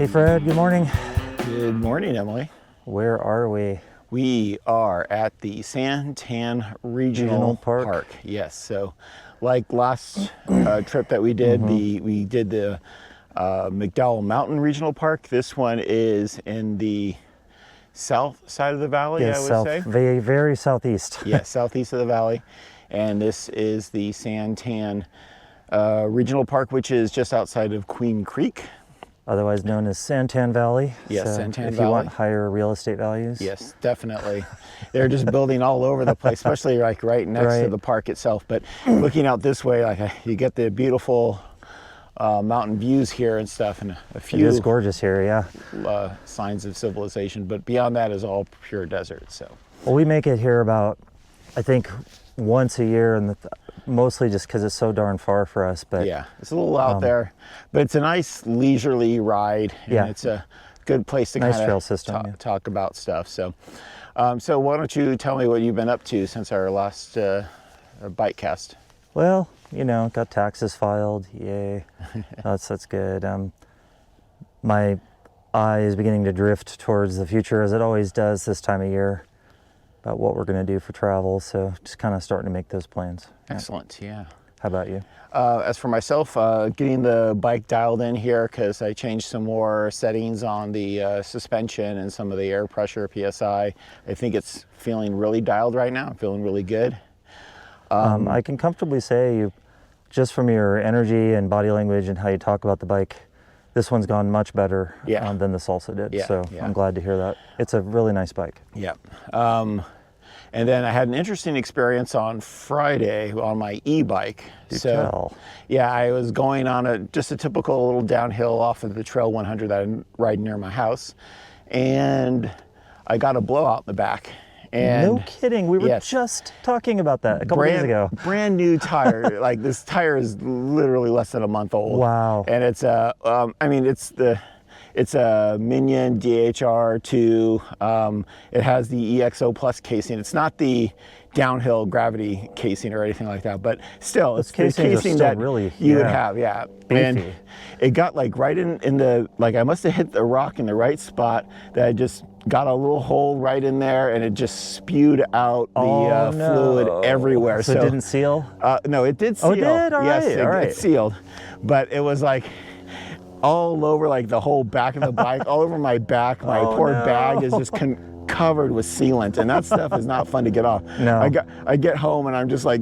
Hey Fred, good morning. Good morning, Emily. Where are we? We are at the Santan Regional Park. Yes, so like last trip that we did, we did the McDowell Mountain Regional Park. This one is in the south side of the valley, Yes, I would say. Very, very southeast. Yes, southeast of the valley. And this is the Santan Regional Park, which is just outside of Queen Creek. Otherwise known as Santan Valley. Yes, so Santan if Valley. you want higher real estate values. Yes, definitely. They're just building all over the place, especially like right next to the park itself. But looking out this way, like you get the beautiful mountain views here and stuff, and a few. It is gorgeous here, yeah. Signs of civilization, but beyond that is all pure desert. So. Well, we make it here about, I think, once a year, and mostly just because it's so darn far for us. But yeah, it's a little out there, but it's a nice leisurely ride, and it's a good place to nice kind trail of system, talk about stuff. So, so why don't you tell me what you've been up to since our last bike cast? Well, you know, got taxes filed, yay. that's good. My eye is beginning to drift towards the future, as it always does this time of year, about what we're going to do for travel. So just kind of starting to make those plans. Excellent, yeah. How about you? As for myself, getting the bike dialed in here because I changed some more settings on the suspension and some of the air pressure, PSI. I think it's feeling really dialed right now. I'm feeling really good. I can comfortably say, you, just from your energy and body language and how you talk about the bike, this one's gone much better than the Salsa did. So I'm glad to hear that. It's a really nice bike. Yeah. And then I had an interesting experience on Friday on my e-bike. Yeah, I was going on just a typical little downhill off of the Trail 100 that I ride near my house, and I got a blowout in the back. And no kidding, we were just talking about that a couple days ago. Brand new tire. Like, this tire is literally less than a month old. Wow. And it's I mean, it's a Minion DHR2. It has the EXO Plus casing. It's not the downhill gravity casing or anything like that, but still, it's the casing that really, you would have, beefy. And it got like right in the, like I must have hit the rock in the right spot that I just got a little hole right in there, and it just spewed out the fluid everywhere. So it didn't seal? No, it did seal. Oh, it did? All right. Yes, it sealed. But it was like all over, like the whole back of the bike, all over my back. My poor bag is just covered with sealant, and that stuff is not fun to get off. No. I get home and I'm just like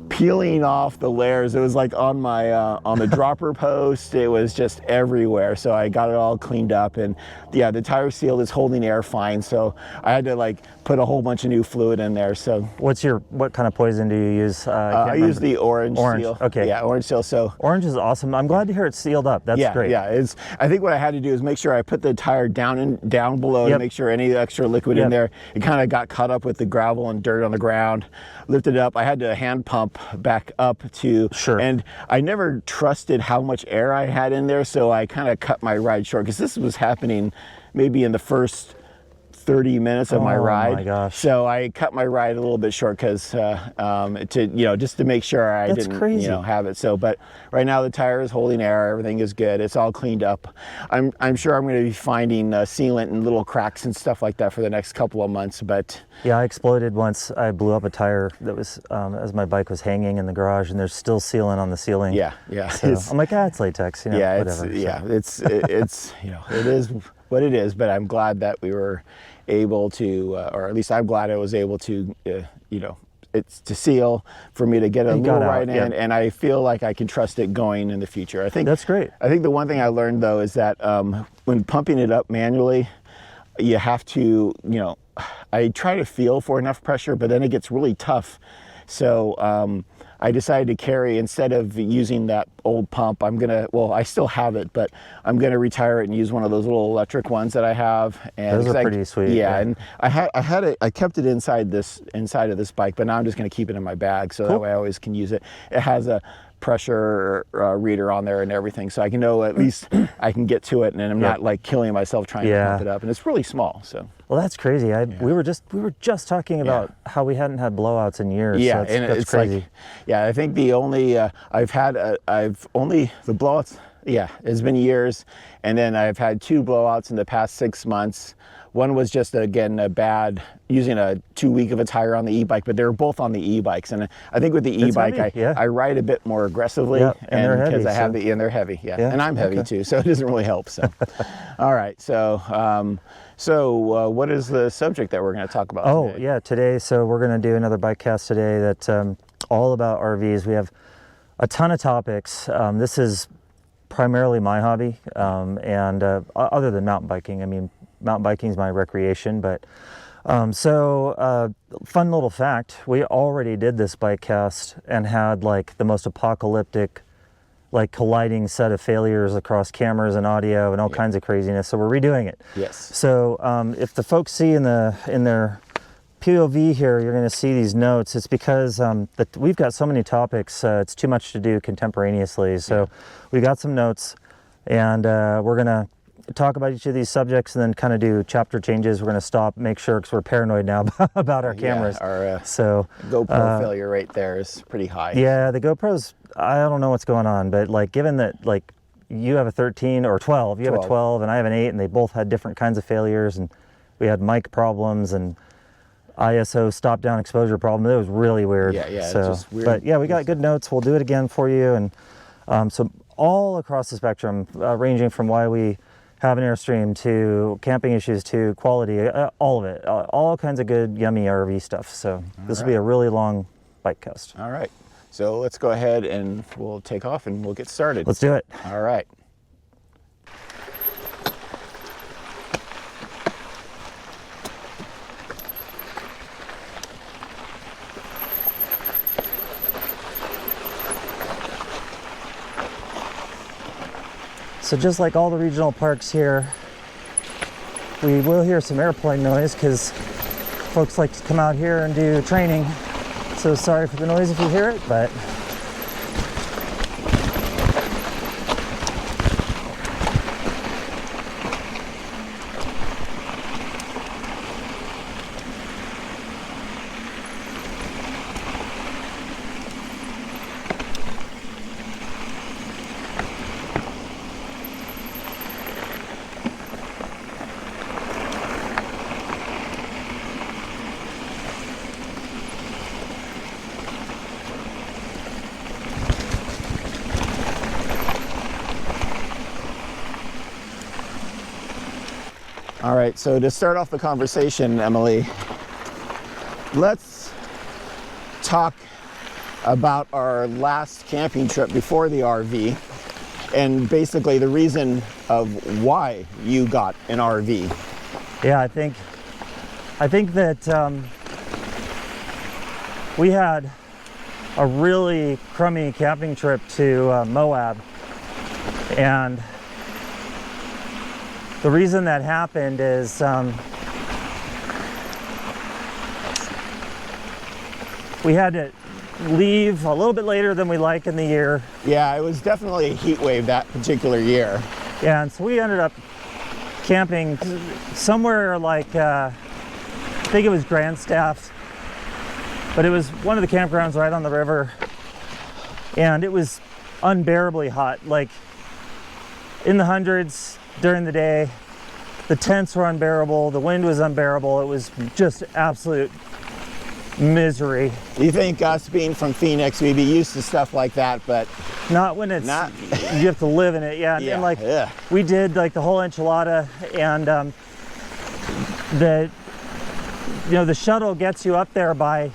peeling off the layers. It was like on my on the dropper post. It was just everywhere. So I got it all cleaned up, and yeah, the tire seal is holding air fine. So I had to like put a whole bunch of new fluid in there. So what kind of poison do you use? I use the orange seal. Okay. Yeah, orange seal. So orange is awesome. I'm glad to hear it's sealed up. That's great. Yeah, I think what I had to do is make sure I put the tire down below to make sure any extra liquid in there. It kind of got caught up with the gravel and dirt on the ground. Lifted it up. I had to hand pump back up to. Sure. And I never trusted how much air I had in there, so I kind of cut my ride short, because this was happening maybe in the first 30 minutes of my ride. Oh my gosh. So I cut my ride a little bit short because just to make sure I didn't have it. So, but right now the tire is holding air. Everything is good. It's all cleaned up. I'm sure I'm going to be finding sealant and little cracks and stuff like that for the next couple of months. But yeah, I exploded once. I blew up a tire that was as my bike was hanging in the garage, and there's still sealant on the ceiling. Yeah. So I'm like, it's latex. Whatever. It's it is what it is. But I'm glad that we were able to, or at least I'm glad I was able to, it's to seal for me to get a little ride in, and I feel like I can trust it going in the future. I think that's great. I think the one thing I learned though is that when pumping it up manually, you have to, I try to feel for enough pressure, but then it gets really tough. So I decided to carry, instead of using that old pump, I still have it, but I'm gonna retire it and use one of those little electric ones that I have. And those are pretty sweet. Yeah, and I kept it inside of this bike, but now I'm just gonna keep it in my bag, so that way I always can use it. It has a pressure reader on there and everything, so I can know at least I can get to it, and I'm not like killing myself trying to pump it up. And it's really small, so. Well, that's crazy. We were just talking about how we hadn't had blowouts in years. Yeah, so that's crazy. Like, I think the only the blowouts Yeah, it's been years. And then I've had 2 blowouts in the past 6 months. One was just, again, a bad, using a 2 week of a tire on the e-bike, but they were both on the e-bikes. And I think with the e-bike, I ride a bit more aggressively. Yep, and they're heavy. Because I have and they're heavy, yeah. And I'm heavy too, so it doesn't really help. So, all right. So, what is the subject that we're going to talk about today? Yeah, today. So we're going to do another bike cast today that's all about RVs. We have a ton of topics. This is primarily my hobby, and other than mountain biking. I mean, mountain biking is my recreation, but fun little fact, we already did this bike cast and had like the most apocalyptic, like colliding set of failures across cameras and audio and all kinds of craziness. So we're redoing it. Yes. So if the folks see in their POV here, you're going to see these notes. It's because we've got so many topics. It's too much to do contemporaneously. So we got some notes, and we're going to talk about each of these subjects and then kind of do chapter changes. We're going to stop, make sure, because we're paranoid now about our cameras. Our so GoPro failure rate there is pretty high. Yeah, the GoPros, I don't know what's going on, but like given that like you have a 13 or 12, you have a 12 and I have an 8, and they both had different kinds of failures, and we had mic problems and ISO stop down exposure problem. It was really weird. Yeah, so, just weird. But yeah, we got good notes. We'll do it again for you. And so all across the spectrum, ranging from why we have an Airstream to camping issues to quality, all of it, all kinds of good, yummy RV stuff. So this will be a really long bike cast. All right. So let's go ahead and we'll take off and we'll get started. Let's do it. All right. So just like all the regional parks here, we will hear some airplane noise because folks like to come out here and do training. So sorry for the noise if you hear it, but All right, so to start off the conversation, Emily, let's talk about our last camping trip before the RV and basically the reason of why you got an RV. yeah, I think that we had a really crummy camping trip to Moab, and the reason that happened is we had to leave a little bit later than we like in the year. Yeah, it was definitely a heat wave that particular year. Yeah, and so we ended up camping somewhere like, I think it was Grandstaff, but it was one of the campgrounds right on the river, and it was unbearably hot, like in the hundreds during the day. The tents were unbearable, the wind was unbearable, it was just absolute misery. You think us being from Phoenix, we'd be used to stuff like that, but not when it's not. You have to live in it. Yeah, Yeah, and like yeah. we did like the whole enchilada, and the shuttle gets you up there by,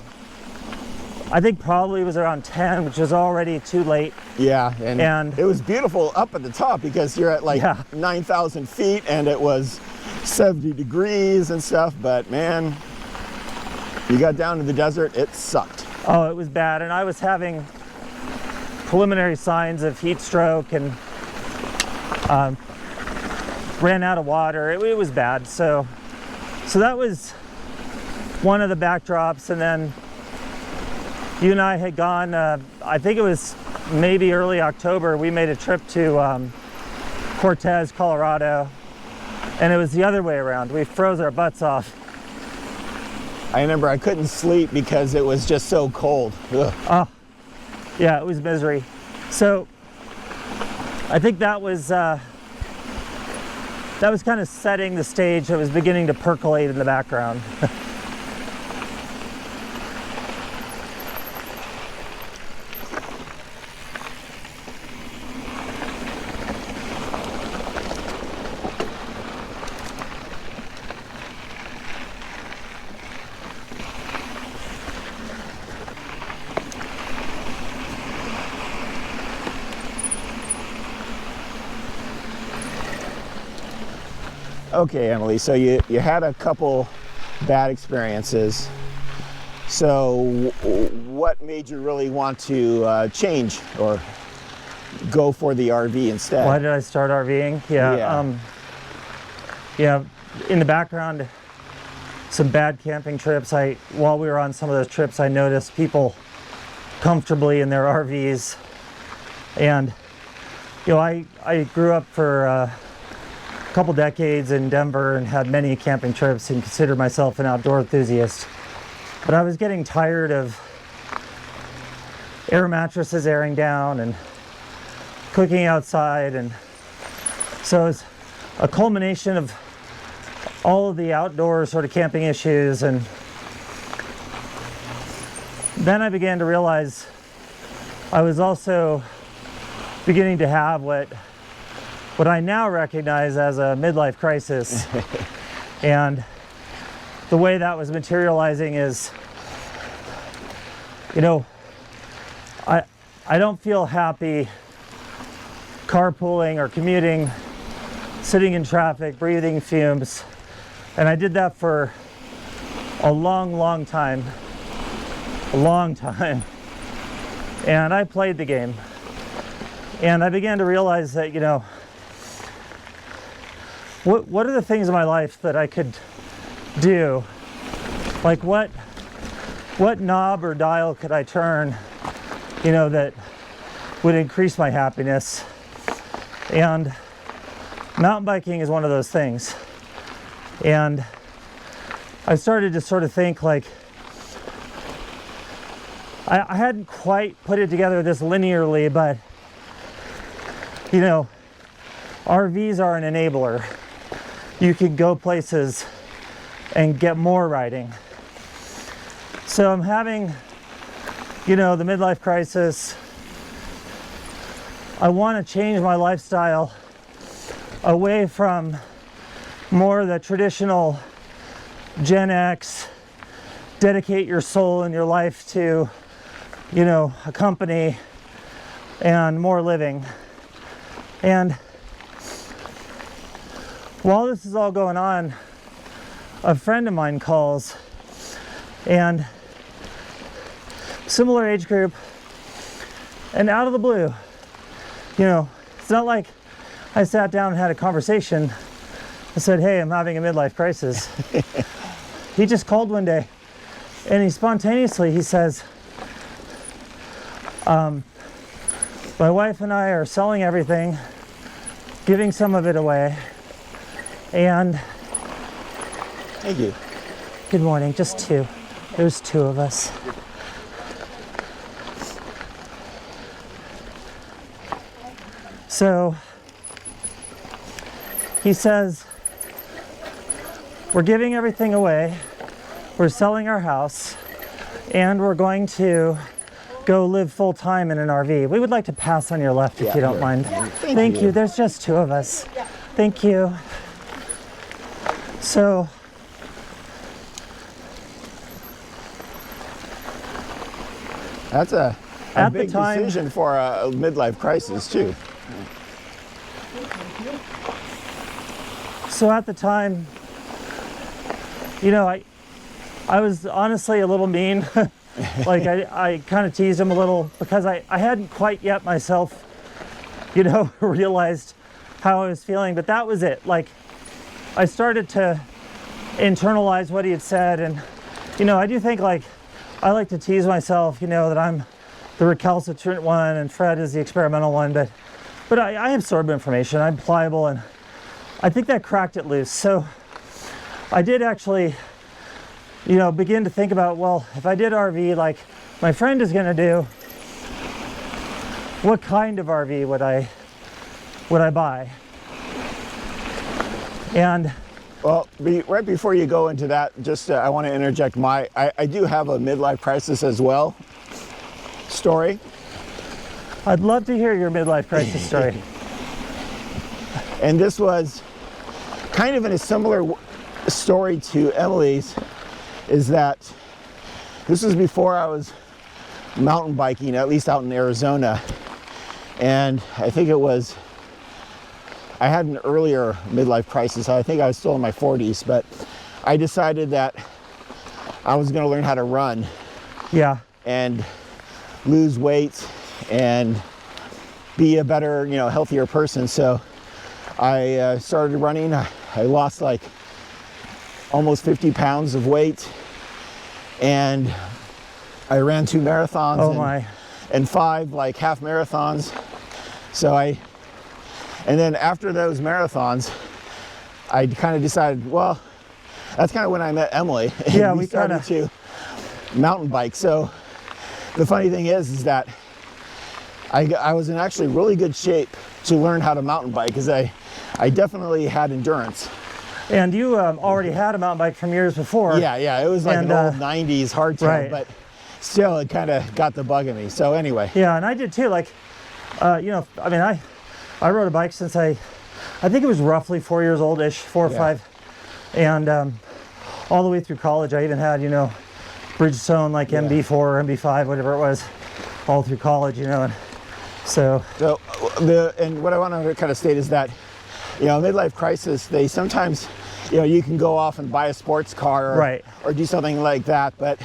I think probably it was around 10, which was already too late. Yeah, And it was beautiful up at the top because you're at like 9,000 feet and it was 70 degrees and stuff, but man, you got down to the desert, it sucked. Oh, it was bad, and I was having preliminary signs of heat stroke and ran out of water. It was bad. So that was one of the backdrops, and then you and I had gone, I think it was maybe early October, we made a trip to Cortez, Colorado, and it was the other way around. We froze our butts off. I remember I couldn't sleep because it was just so cold. Ugh. Oh, yeah, it was misery. So I think that was kind of setting the stage that was beginning to percolate in the background. Okay, Emily, so you had a couple bad experiences. So what made you really want to change or go for the RV instead? Why did I start RVing? Yeah, in the background, some bad camping trips. While we were on some of those trips, I noticed people comfortably in their RVs. And, you know, I grew up for a couple decades in Denver and had many camping trips and considered myself an outdoor enthusiast. But I was getting tired of air mattresses airing down and cooking outside, and so it's a culmination of all of the outdoor sort of camping issues. And then I began to realize I was also beginning to have what I now recognize as a midlife crisis. And the way that was materializing is, you know, I don't feel happy carpooling or commuting, sitting in traffic, breathing fumes. And I did that for a long time. And I played the game. And I began to realize that, you know, what are the things in my life that I could do? Like what knob or dial could I turn, you know, that would increase my happiness? And mountain biking is one of those things. And I started to sort of think, like, I hadn't quite put it together this linearly, but, you know, RVs are an enabler. You can go places and get more riding. So I'm having, you know, the midlife crisis. I want to change my lifestyle away from more the traditional Gen X, dedicate your soul and your life to, you know, a company, and more living. And while this is all going on, a friend of mine calls, and similar age group, and out of the blue, you know, it's not like I sat down and had a conversation. I said, hey, I'm having a midlife crisis. He just called one day, and he says, my wife and I are selling everything, giving some of it away, and thank you. Good morning, just two. There's two of us. So he says, we're giving everything away, we're selling our house, and we're going to go live full time in an RV. We would like to pass on your left if you don't mind. Thank you. There's just two of us. Thank you. So that's a big decision for a midlife crisis too. So at the time, you know, I was honestly a little mean. Like I kind of teased him a little because I hadn't quite yet myself, you know, realized how I was feeling, but that was it. Like I started to internalize what he had said, and, you know, I do think, like, I like to tease myself, you know, that I'm the recalcitrant one and Fred is the experimental one, but I absorb information, I'm pliable, and I think that cracked it loose. So I did actually, you know, begin to think about, well, if I did RV like my friend is going to do, what kind of RV would I would I buy? And Well, right before you go into that, just I want to interject I do have a midlife crisis as well story. I'd love to hear your midlife crisis story. And this was kind of in a similar story to Emily's, is that this was before I was mountain biking, at least out in Arizona. And I think I had an earlier midlife crisis. I think I was still in my 40s, but I decided that I was going to learn how to run. Yeah. And lose weight and be a better, healthier person. So I started running. I lost like almost 50 pounds of weight, and I ran 2 marathons. Oh my. And 5 like half marathons. And then after those marathons, I kind of decided, well, that's kind of when I met Emily. And yeah, we started to mountain bike. So the funny thing is that I was in actually really good shape to learn how to mountain bike, because I definitely had endurance. And you already had a mountain bike from years before. Yeah, it was like an old 90s hardtail, right. But still it kind of got the bug in me. So anyway. Yeah, and I did too. Like, I rode a bike since I think it was roughly 4 years old-ish, 4 or 5. And all the way through college, I even had, Bridgestone, like MB4 or MB5, whatever it was, all through college, and so and what I want to kind of state is that, midlife crisis, they sometimes, you can go off and buy a sports car or do something like that, but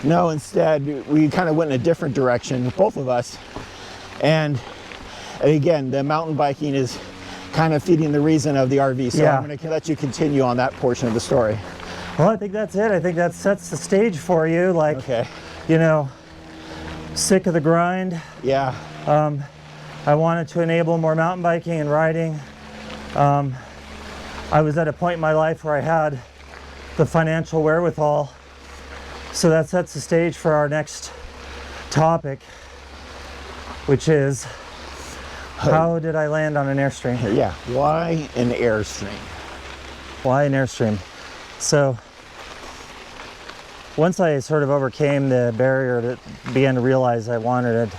no, instead we kind of went in a different direction, both of us. And again, the mountain biking is kind of feeding the reason of the RV. So I'm going to let you continue on that portion of the story. Well, I think that's it. I think that sets the stage for you. Like, okay. Sick of the grind. Yeah. I wanted to enable more mountain biking and riding. I was at a point in my life where I had the financial wherewithal. So that sets the stage for our next topic, which is, how did I land on an Airstream? Yeah, why an Airstream? Why an Airstream? So once I sort of overcame the barrier that began to realize I wanted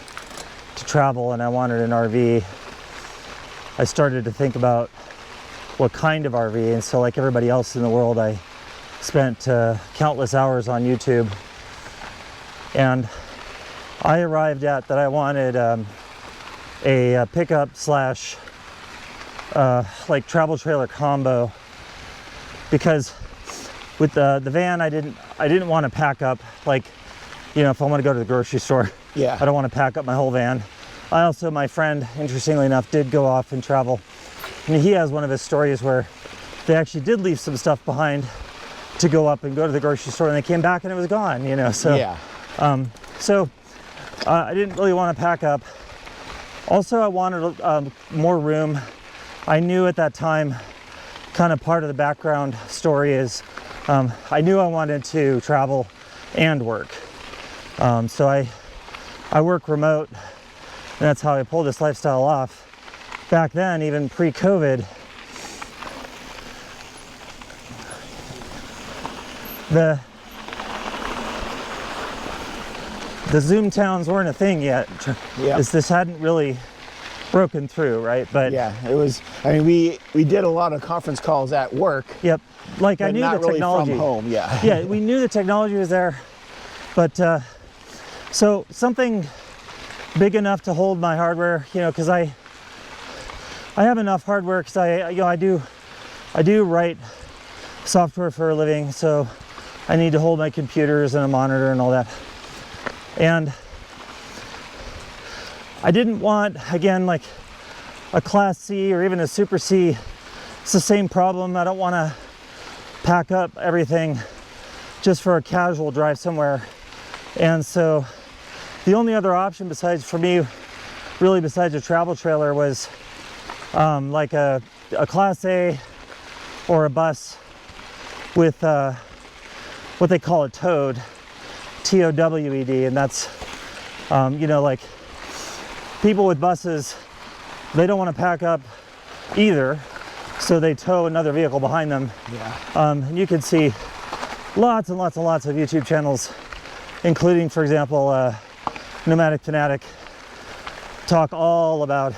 to travel and I wanted an RV, I started to think about what kind of RV. And so, like everybody else in the world, I spent countless hours on YouTube, and I arrived at that I wanted a pickup slash like travel trailer combo, because with the van I didn't want to pack up, like, if I want to go to the grocery store, I don't want to pack up my whole van. My friend, interestingly enough, did go off and travel, and he has one of his stories where they actually did leave some stuff behind to go up and go to the grocery store, and they came back and it was gone, so I didn't really want to pack up. Also, I wanted more room. I knew at that time, kind of part of the background story is, I knew I wanted to travel and work. So I work remote, and that's how I pulled this lifestyle off. Back then, even pre-COVID, the Zoom towns weren't a thing yet. This hadn't really broken through, right? But yeah, it was. I mean, we did a lot of conference calls at work. Yep. Like, I knew not the really technology. From home, yeah. Yeah, we knew the technology was there, but so something big enough to hold my hardware, because I have enough hardware, because I do write software for a living, so I need to hold my computers and a monitor and all that. And I didn't want, again, like a Class C or even a Super C. It's the same problem. I don't want to pack up everything just for a casual drive somewhere. And so the only other option besides a travel trailer was like a Class A or a bus with what they call a towed, T-O-W-E-D, and that's, like people with buses they don't want to pack up either, so they tow another vehicle behind them. Yeah. And you can see lots and lots and lots of YouTube channels, including, for example, Nomadic Fanatic, talk all about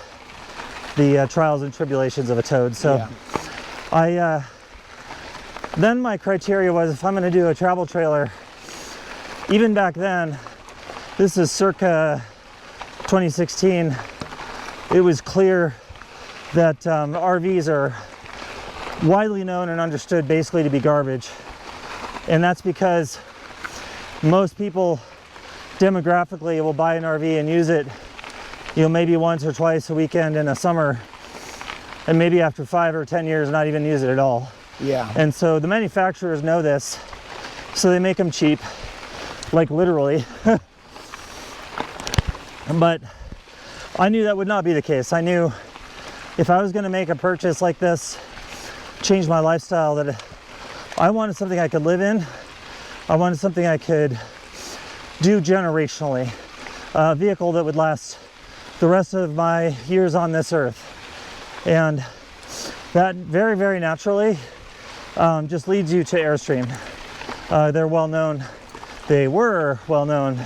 the trials and tribulations of a towed. So yeah. Then my criteria was, if I'm going to do a travel trailer, even back then, this is circa 2016, it was clear that RVs are widely known and understood basically to be garbage. And that's because most people demographically will buy an RV and use it, you know, maybe once or twice a weekend in a summer, and maybe after 5 or 10 years not even use it at all. Yeah. And so the manufacturers know this, so they make them cheap, like literally. But I knew that would not be the case. I knew if I was going to make a purchase like this, change my lifestyle, that I wanted something I could live in. I wanted something I could do generationally. A vehicle that would last the rest of my years on this earth. And that very, very naturally just leads you to Airstream. They're well known. They were well known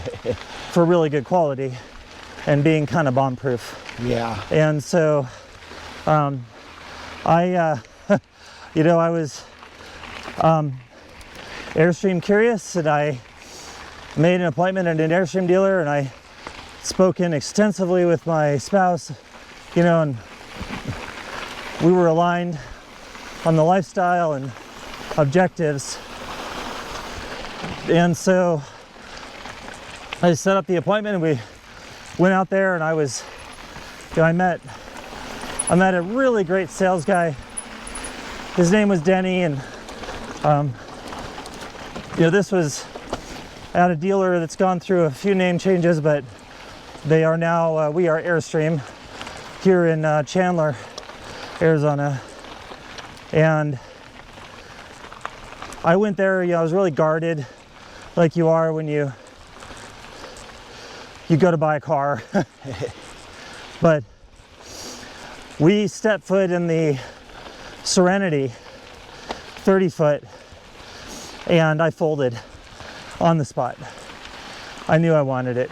for really good quality and being kind of bomb proof. Yeah. And so you know, I was Airstream curious, and I made an appointment at an Airstream dealer, and I spoken extensively with my spouse, you know, and we were aligned on the lifestyle and objectives. And so I set up the appointment, and we went out there, and I was, you know, I met a really great sales guy. His name was Denny, and you know, this was at a dealer that's gone through a few name changes, but they are now we are Airstream here in Chandler, Arizona. And I went there, you know, I was really guarded, like you are when you go to buy a car. But we stepped foot in the Serenity 30 foot, and I folded on the spot. I knew I wanted it.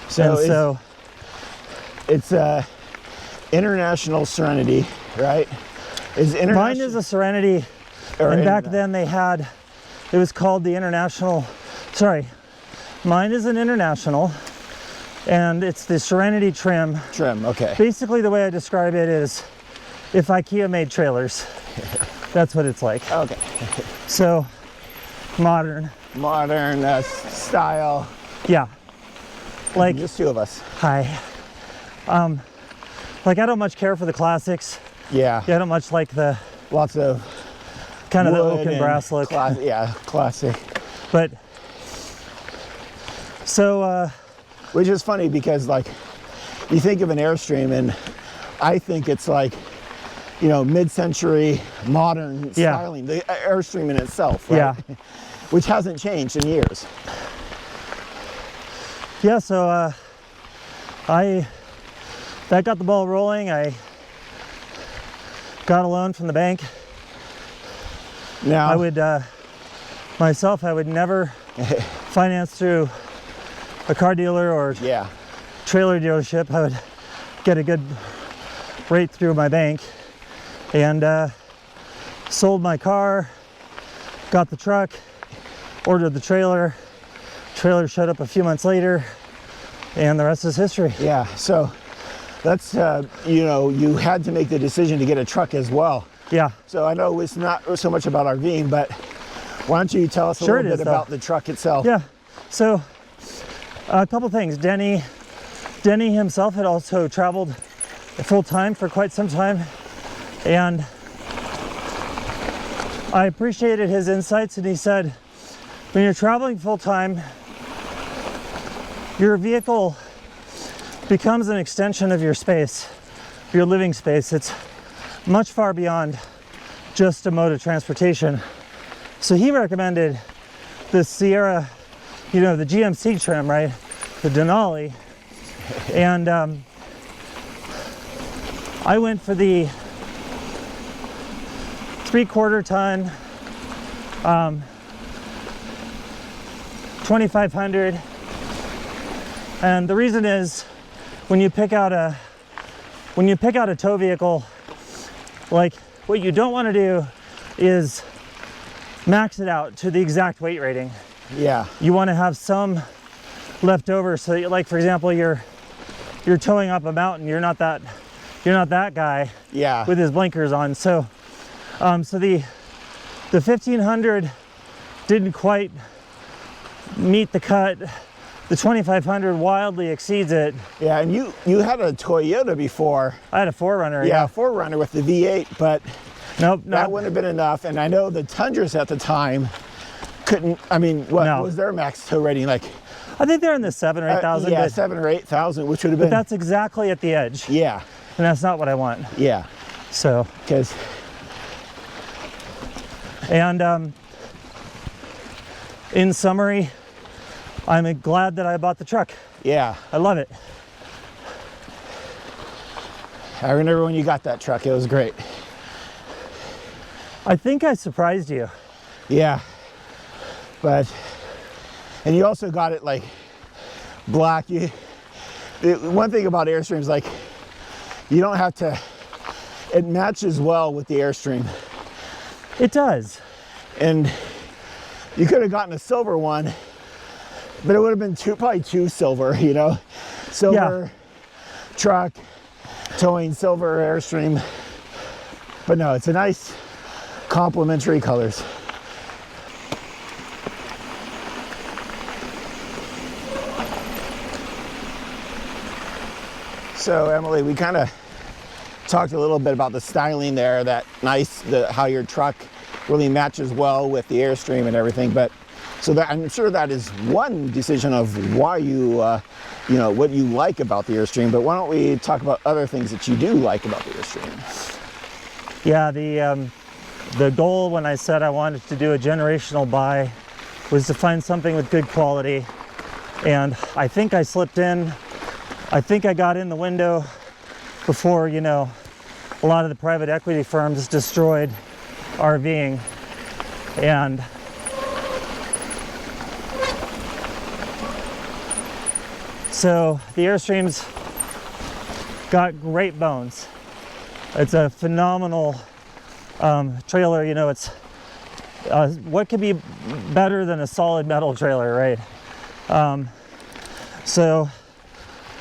So it's International Serenity, right? Mine is a Serenity, and back then they had, it was called the International, sorry, mine is an International, and it's the Serenity trim. Okay. Basically the way I describe it is if IKEA made trailers. That's what it's like. Okay. So modern style. Yeah. Like just two of us. Hi. Like I don't much care for the classics. Yeah. I don't much like the lots of kind of the oak and brass look. Yeah, classic. But so which is funny because like you think of an Airstream and I think it's like, you know, mid-century modern styling, the Airstream in itself, right? Yeah. Which hasn't changed in years. Yeah, so that got the ball rolling. I got a loan from the bank. Now I would I would never finance through a car dealer or trailer dealership. I would get a good rate through my bank, and sold my car, got the truck, ordered the trailer. Trailer showed up a few months later, and the rest is history. Yeah, so that's, you know, you had to make the decision to get a truck as well. Yeah. So I know it's not so much about RVing, but why don't you tell us a little bit about the truck itself? Yeah, so a couple things. Denny himself had also traveled full-time for quite some time, and I appreciated his insights, and he said, when you're traveling full-time, your vehicle becomes an extension of your space, your living space. It's much far beyond just a mode of transportation. So he recommended the Sierra, you know, the GMC trim, right? The Denali. And I went for the 3/4 ton 2500, and the reason is when you pick out a tow vehicle, like, what you don't want to do is max it out to the exact weight rating. Yeah. You want to have some left over, so that, like, for example, you're towing up a mountain, you're not that guy, Yeah. with his blinkers on. So so the 1500 didn't quite meet the cut. The 2500 wildly exceeds it. Yeah, and you had a Toyota before. I had a 4Runner. Yeah, 4Runner with the V8, but Nope, that wouldn't have been enough. And I know the Tundras at the time couldn't. I mean, what was their max tow rating like? I think they're in the 7,000 or 8,000. Yeah, 7,000 or 8,000, which would have been. But that's exactly at the edge. Yeah. And that's not what I want. Yeah. So. Because. And in summary, I'm glad that I bought the truck. Yeah. I love it. I remember when you got that truck, it was great. I think I surprised you. Yeah. And you also got it like black. One thing about Airstreams, like, you don't have to, it matches well with the Airstream. It does. And you could have gotten a silver one, but it would have been probably too silver, you know? Silver truck, towing silver Airstream. But no, it's a nice complementary colors. So Emily, we kind of talked a little bit about the styling there, that how your truck really matches well with the Airstream and everything. But so that, I'm sure that is one decision of why you know, what you like about the Airstream. But why don't we talk about other things that you do like about the Airstream? Yeah, the goal when I said I wanted to do a generational buy was to find something with good quality. And I think I slipped in. I think I got in the window before, you know, a lot of the private equity firms destroyed RVing. And so the Airstreams got great bones. It's a phenomenal trailer. You know, it's what could be better than a solid metal trailer, right? So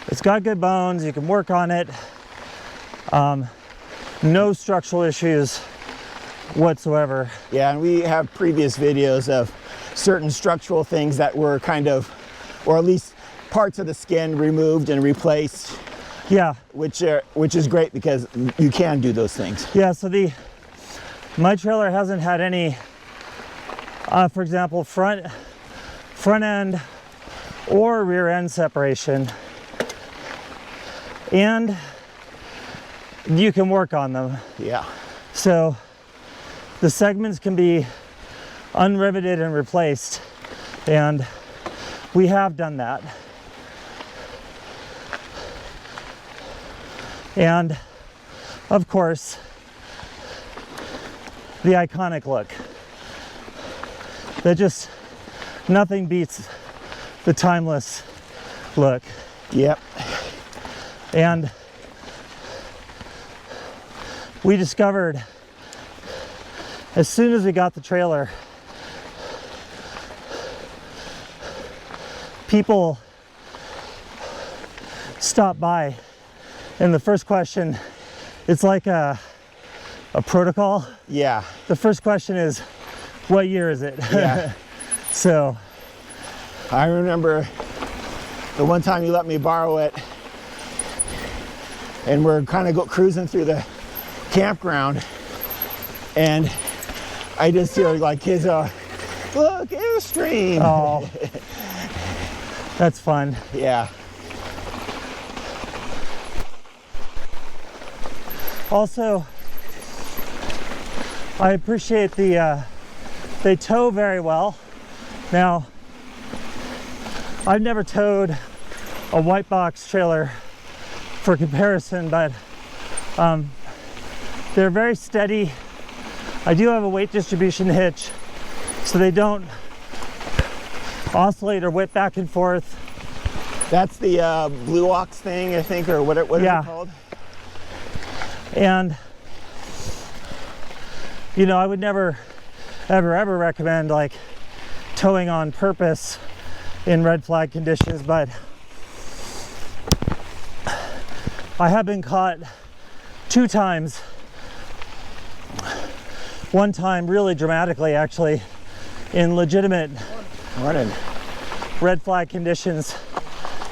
it's got good bones. You can work on it. No structural issues whatsoever. Yeah, and we have previous videos of certain structural things that were kind of, or at least parts of the skin removed and replaced. Yeah. Which is great because you can do those things. Yeah, so my trailer hasn't had any, for example, front end or rear end separation. And you can work on them. Yeah. So the segments can be unriveted and replaced, and we have done that. And of course, the iconic look. That just, nothing beats the timeless look. Yep. And we discovered, as soon as we got the trailer, people stopped by, and the first question, it's like a protocol. Yeah. The first question is, what year is it? Yeah. So I remember the one time you let me borrow it, and we're kind of cruising through the campground, and I just hear like kids look, Airstream. Oh, that's fun. Yeah. Also, I appreciate they tow very well. Now, I've never towed a white box trailer for comparison, but They're very steady. I do have a weight distribution hitch, so they don't oscillate or whip back and forth. That's the Blue Ox thing, I think, or what is it called? And you know, I would never ever recommend like towing on purpose in red flag conditions, but I have been caught 2 times. One time really dramatically, actually, in legitimate red flag conditions,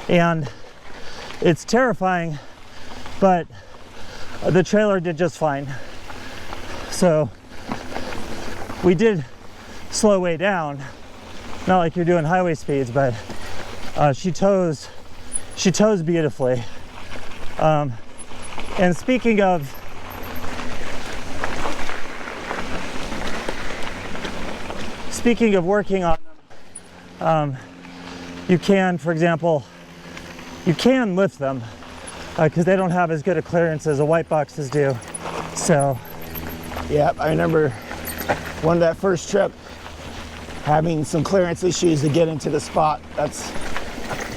and it's terrifying, but the trailer did just fine. So we did slow way down, not like you're doing highway speeds, but she tows beautifully. And speaking of working on them, you can, for example, you can lift them because they don't have as good a clearance as the white boxes do. So yeah, I remember that first trip having some clearance issues to get into the spot.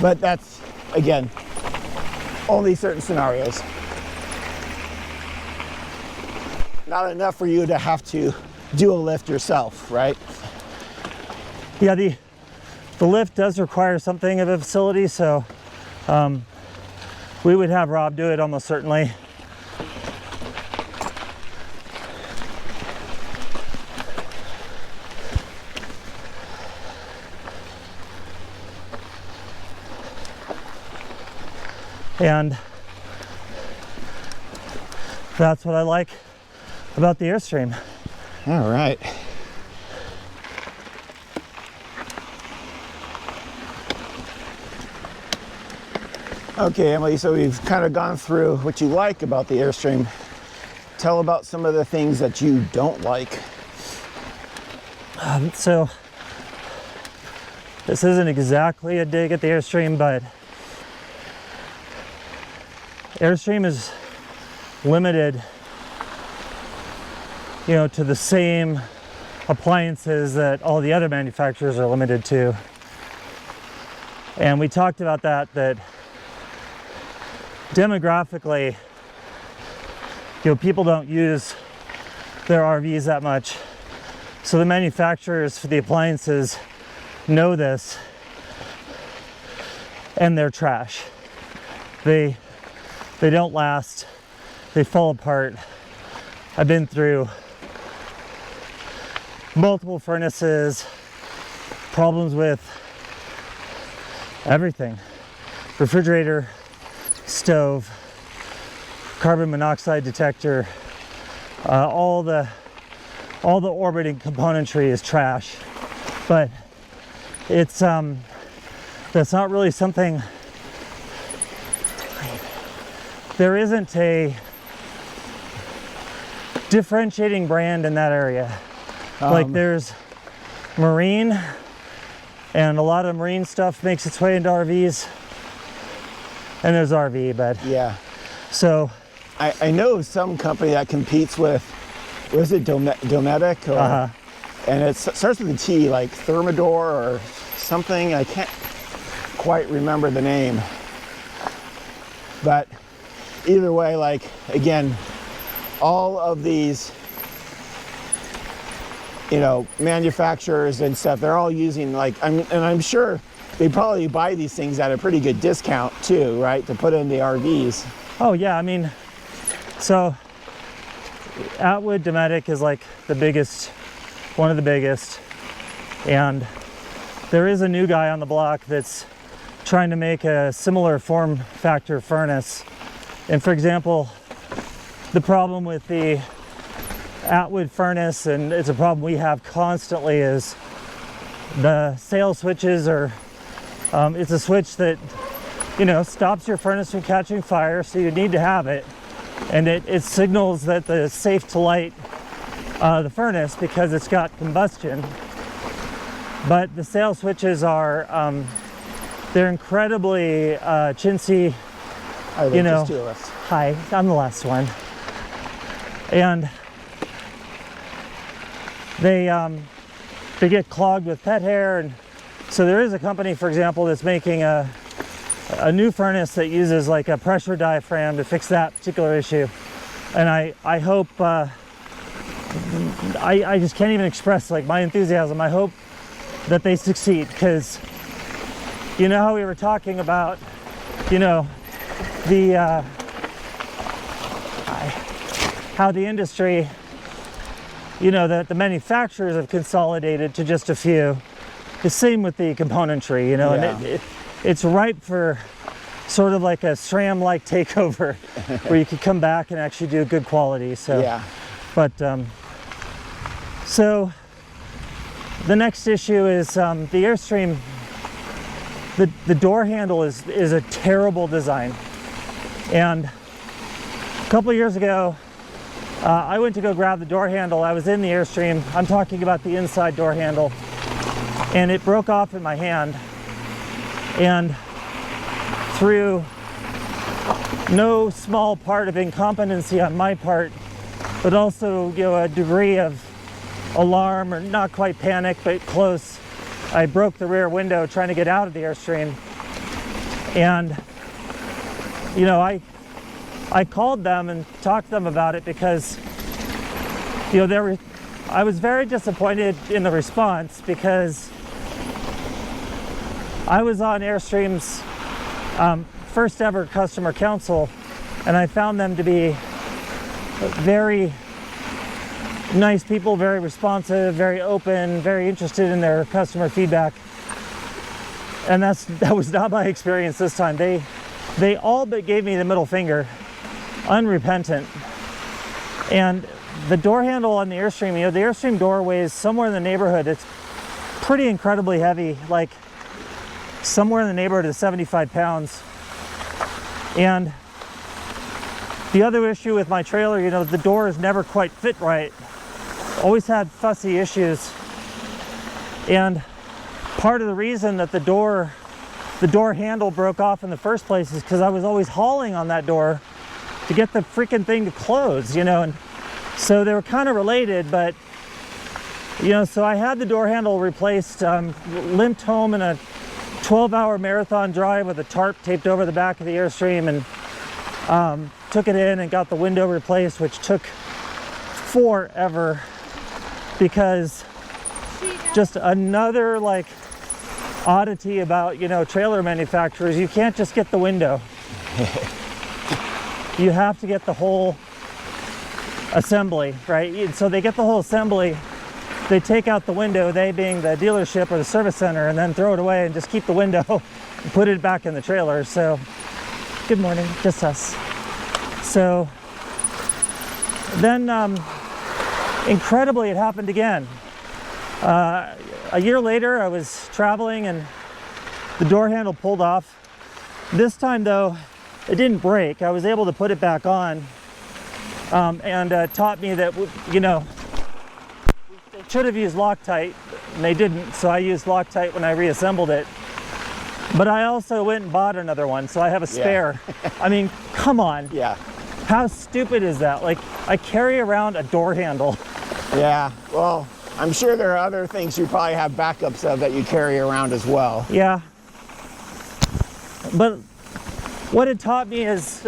But that's again only certain scenarios. Not enough for you to have to do a lift yourself, right? Yeah, the lift does require something of a facility, so we would have Rob do it almost certainly. And that's what I like about the Airstream. All right. Okay, Emily, so we've kind of gone through what you like about the Airstream. Tell about some of the things that you don't like. So this isn't exactly a dig at the Airstream, but Airstream is limited, you know, to the same appliances that all the other manufacturers are limited to. And we talked about that demographically, you know, people don't use their RVs that much. So the manufacturers for the appliances know this, and they're trash. They don't last. They fall apart. I've been through multiple furnaces, problems with everything. Refrigerator, stove, carbon monoxide detector, all the orbiting componentry is trash. But it's that's not really something. There isn't a differentiating brand in that area. Like there's marine, and a lot of marine stuff makes its way into RVs, and there's RV, but yeah. So I know some company that competes with, what is it, Dometic? Or, and it starts with a T, like Thermador or something. I can't quite remember the name. But either way, like, again, all of these, you know, manufacturers and stuff, they're all using, like, I'm sure they probably buy these things at a pretty good discount too, right, to put in the RVs. Oh yeah, I mean, so Atwood Dometic is like the biggest, one of the biggest, and there is a new guy on the block that's trying to make a similar form factor furnace. And for example, the problem with the Atwood furnace, and it's a problem we have constantly, is the sail switches are, it's a switch that, you know, stops your furnace from catching fire, so you need to have it. And it signals that it's safe to light the furnace because it's got combustion. But the sail switches are, they're incredibly chintzy. You know, just two of us. Hi, I'm the last one. and they get clogged with pet hair. And so there is a company, for example, that's making a new furnace that uses like a pressure diaphragm to fix that particular issue. And I hope, I just can't even express like my enthusiasm. I hope that they succeed, because you know how we were talking about, you know, the how the industry, you know, that the manufacturers have consolidated to just a few. The same with the componentry, you know, Yeah. and it's ripe for sort of like a SRAM-like takeover where you could come back and actually do good quality. So, Yeah. but so the next issue is the Airstream. The door handle is a terrible design, and a couple of years ago, I went to go grab the door handle. I was in the Airstream. I'm talking about the inside door handle, and it broke off in my hand. And through no small part of incompetency on my part, but also, you know, a degree of alarm, or not quite panic, but close, I broke the rear window trying to get out of the Airstream. And you know, I called them and talked to them about it, because you know, I was very disappointed in the response, because I was on Airstream's first ever customer council, and I found them to be very nice people, very responsive, very open, very interested in their customer feedback. And that was not my experience this time. They all but gave me the middle finger, unrepentant. And the door handle on the Airstream, you know, the Airstream door weighs somewhere in the neighborhood, it's pretty incredibly heavy, like somewhere in the neighborhood of 75 pounds. And the other issue with my trailer, you know, the door is never quite fit right. Always had fussy issues. And part of the reason that the door handle broke off in the first place is because I was always hauling on that door to get the freaking thing to close, you know. And so they were kind of related, but you know, so I had the door handle replaced, limped home in a 12-hour marathon drive with a tarp taped over the back of the Airstream, and took it in and got the window replaced, which took forever, because just another like oddity about, you know, trailer manufacturers, you can't just get the window. You have to get the whole assembly, right? And so they get the whole assembly, they take out the window, they being the dealership or the service center, and then throw it away and just keep the window and put it back in the trailer. So, good morning, just us. So then incredibly, it happened again. A year later, I was traveling and the door handle pulled off. This time though, it didn't break. I was able to put it back on, and taught me that, you know, they should have used Loctite, and they didn't, so I used Loctite when I reassembled it. But I also went and bought another one, so I have a spare. Yeah. I mean, come on. Yeah. How stupid is that? Like, I carry around a door handle. Yeah. Well, I'm sure there are other things you probably have backups of that you carry around as well. Yeah. But what it taught me is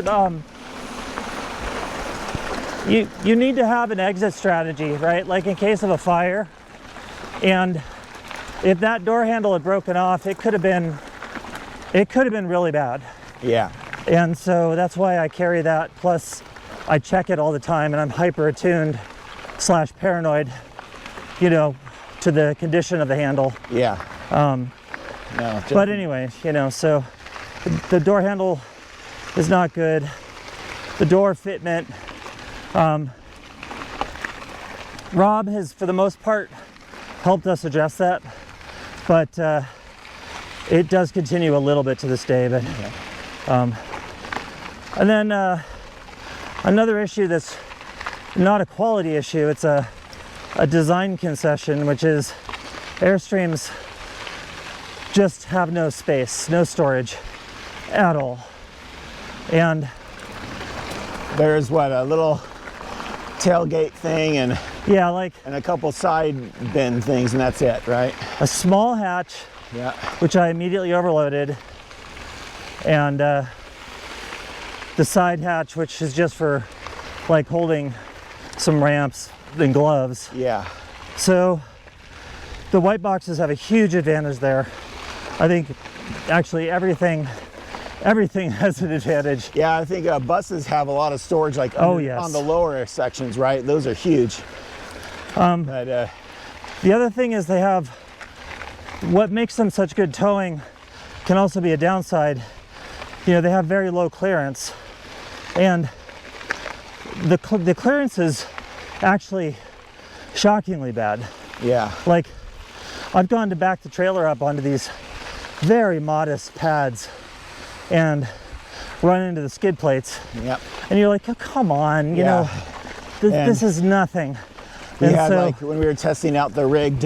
you need to have an exit strategy, right? Like in case of a fire. And if that door handle had broken off, it could have been really bad. Yeah. And so that's why I carry that. Plus, I check it all the time, and I'm hyper attuned / paranoid, you know, to the condition of the handle. Yeah. No, But anyway, you know, so the door handle is not good. The door fitment, Rob has, for the most part, helped us address that, but it does continue a little bit to this day. But and then another issue that's not a quality issue, it's a design concession, which is Airstreams just have no space, no storage at all. And there's what, a little tailgate thing and Yeah, like a couple side bin things, and that's it, right? a small hatch, Yeah. which I immediately overloaded, and the side hatch, which is just for like holding some ramps and gloves. Yeah. So the white boxes have a huge advantage there. I think actually everything has an advantage. Yeah, I think buses have a lot of storage, like Oh, yes. on the lower sections, right? Those are huge. But The other thing is they have, what makes them such good towing can also be a downside. You know, they have very low clearance, and the clearance is actually shockingly bad. yeah, Like, I've gone to back the trailer up onto these very modest pads and run into the skid plates, yep. and you're like, oh, come on, you know, this is nothing. We And had, so, like, when we were testing out the rigged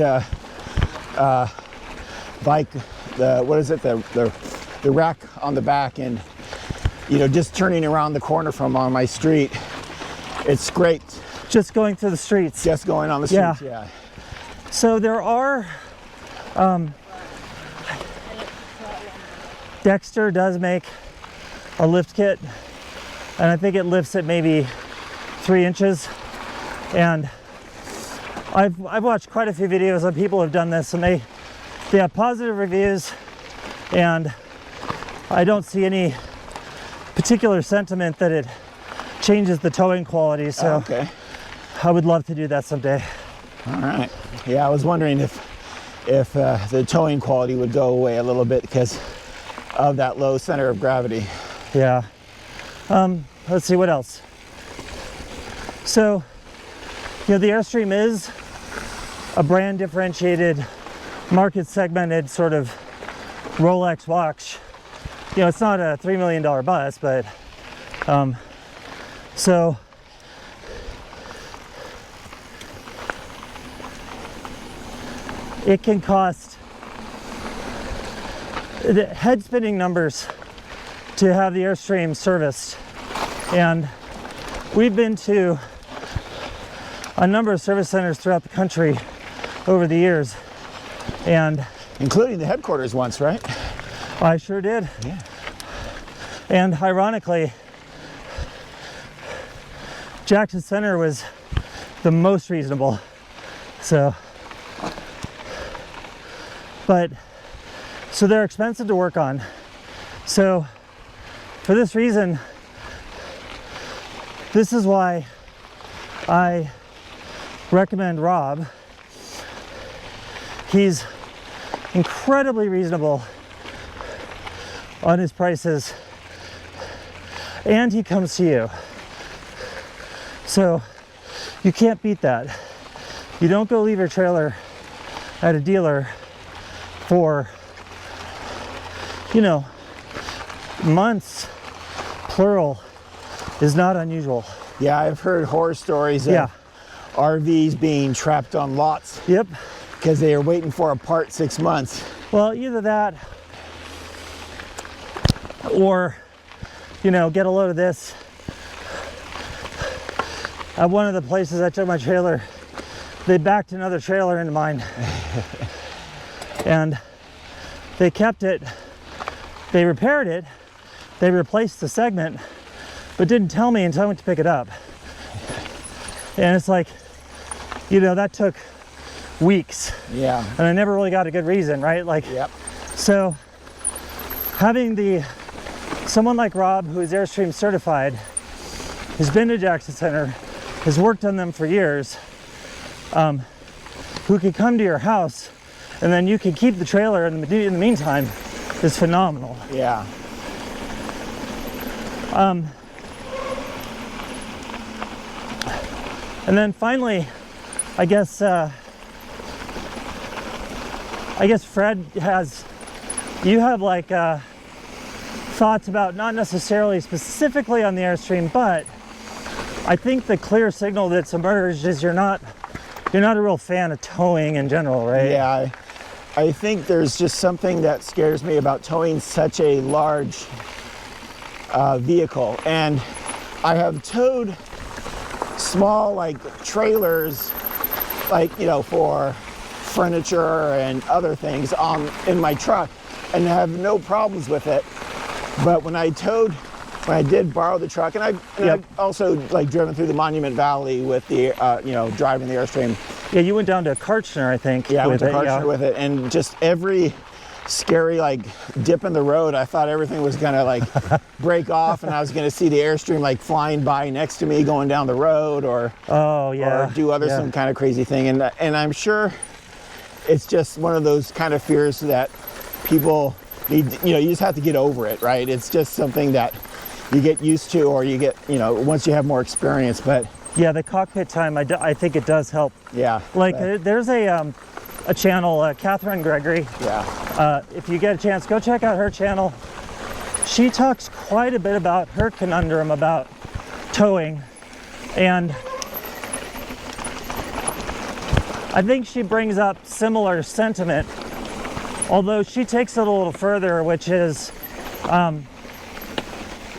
bike, the rack on the back, and you know, just turning around the corner from on my street, it scraped just going through the streets. just going on the Yeah. streets. Yeah. So there are, Dexter does make a lift kit, and I think it lifts at maybe 3 inches. And I've watched quite a few videos of people who have done this, and they have positive reviews, and I don't see any particular sentiment that it changes the towing quality. So Okay. I would love to do that someday. All right. Yeah, I was wondering if the towing quality would go away a little bit because of that low center of gravity. Yeah. Let's see what else. So, you know, the Airstream is a brand differentiated, market segmented sort of Rolex watch. You know, it's not a $3 million bus, but so it can cost the head spinning numbers to have the Airstream serviced. And we've been to a number of service centers throughout the country over the years, and Including the headquarters once, right? I sure did. Yeah. And ironically, Jackson Center was the most reasonable. So they're expensive to work on. So for this reason, this is why I recommend Rob. He's incredibly reasonable on his prices, and he comes to you. So you can't beat that. You don't go leave your trailer at a dealer for, you know, months, plural, is not unusual. Yeah, I've heard horror stories of Yeah. RVs being trapped on lots Yep. because they are waiting for a part 6 months. Well, either that or, you know, get a load of this. At one of the places I took my trailer, they backed another trailer into mine. And they kept it, they repaired it, they replaced the segment, but didn't tell me until I went to pick it up. And it's like, you know, that took weeks, Yeah. and I never really got a good reason, right? Like, Yep. so having someone like Rob, who is Airstream certified, has been to Jackson Center, has worked on them for years, who could come to your house, and then you can keep the trailer in the meantime, is phenomenal. Yeah. And then finally, I guess Fred you have like thoughts about, not necessarily specifically on the Airstream, but I think the clear signal that's emerged is you're not a real fan of towing in general, right? Yeah. I think there's just something that scares me about towing such a large vehicle. And I have towed small like trailers, like, you know, for furniture and other things in my truck, and have no problems with it. But when I did borrow the truck, and I've also like driven through the Monument Valley with the, you know, driving the Airstream. Yeah, you went down to Kartchner, I think. Yeah, I went to Kartchner with it, and just every scary like dip in the road, I thought everything was gonna like break off, and I was gonna see the Airstream like flying by next to me going down the road, or or do some kind of crazy thing. And I'm sure it's just one of those kind of fears that people need, you know, you just have to get over it, right? It's just something that you get used to, or you get, you know, once you have more experience. But yeah, the cockpit time, I think it does help. Yeah. Like there's a channel, Catherine Gregory. Yeah. If you get a chance, go check out her channel. She talks quite a bit about her conundrum about towing, and I think she brings up similar sentiment, although she takes it a little further, which is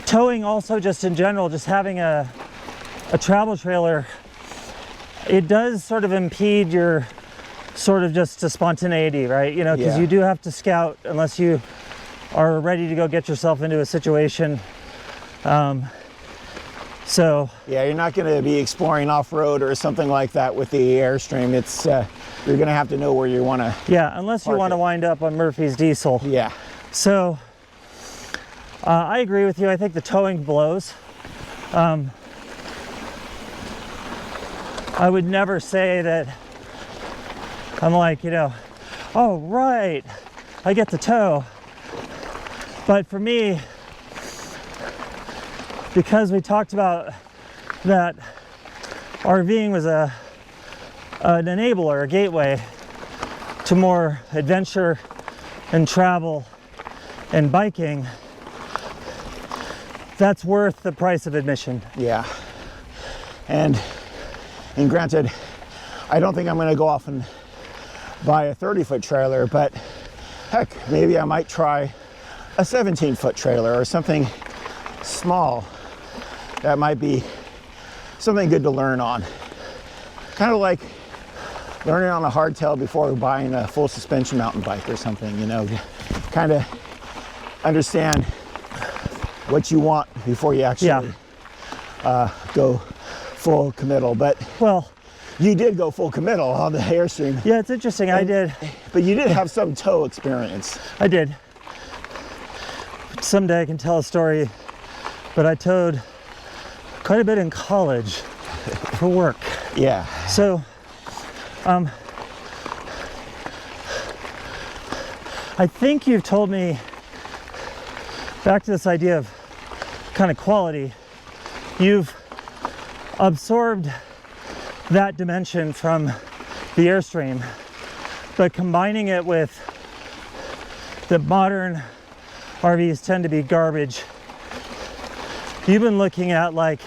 towing also just in general, just having a travel trailer, it does sort of impede your sort of just to spontaneity, right? You know, because you do have to scout unless you are ready to go get yourself into a situation. So yeah, you're not going to be exploring off-road or something like that with the Airstream. It's you're going to have to know where you want to. Yeah, unless you want to wind up on Murphy's diesel. Yeah. So I agree with you. I think the towing blows. I would never say that I'm like, you know, oh right, I get the tow. But for me, because we talked about that RVing was an enabler, a gateway to more adventure and travel and biking, that's worth the price of admission. Yeah. And granted, I don't think I'm going to go off and buy a 30-foot trailer, but heck, maybe I might try a 17-foot trailer or something small. That might be something good to learn on. Kind of like learning on a hardtail before buying a full suspension mountain bike or something, you know, kind of understand what you want before you actually go full committal. But well, you did go full committal on the Airstream. Yeah, it's interesting. I did. But you did have some tow experience. I did. Someday I can tell a story, but I towed quite a bit in college for work. Yeah. So, I think you've told me, back to this idea of kind of quality, you've absorbed that dimension from the Airstream, but combining it with the modern RVs tend to be garbage. You've been looking at like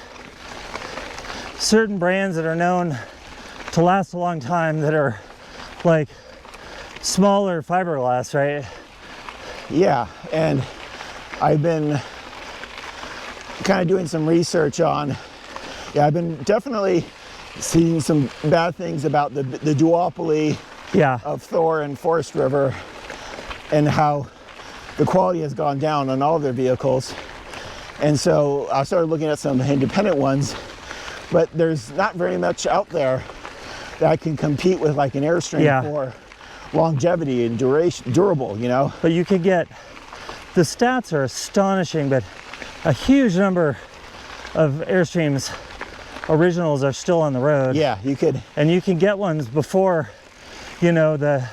certain brands that are known to last a long time that are like smaller fiberglass, right? Yeah, and I've been kind of doing some research on, I've been definitely seeing some bad things about the duopoly of Thor and Forest River, and how the quality has gone down on all of their vehicles. And so I started looking at some independent ones, but there's not very much out there that can compete with like an Airstream for longevity and durable, you know? But you could get, the stats are astonishing, but a huge number of Airstreams originals are still on the road. Yeah, you could. And you can get ones before, you know, the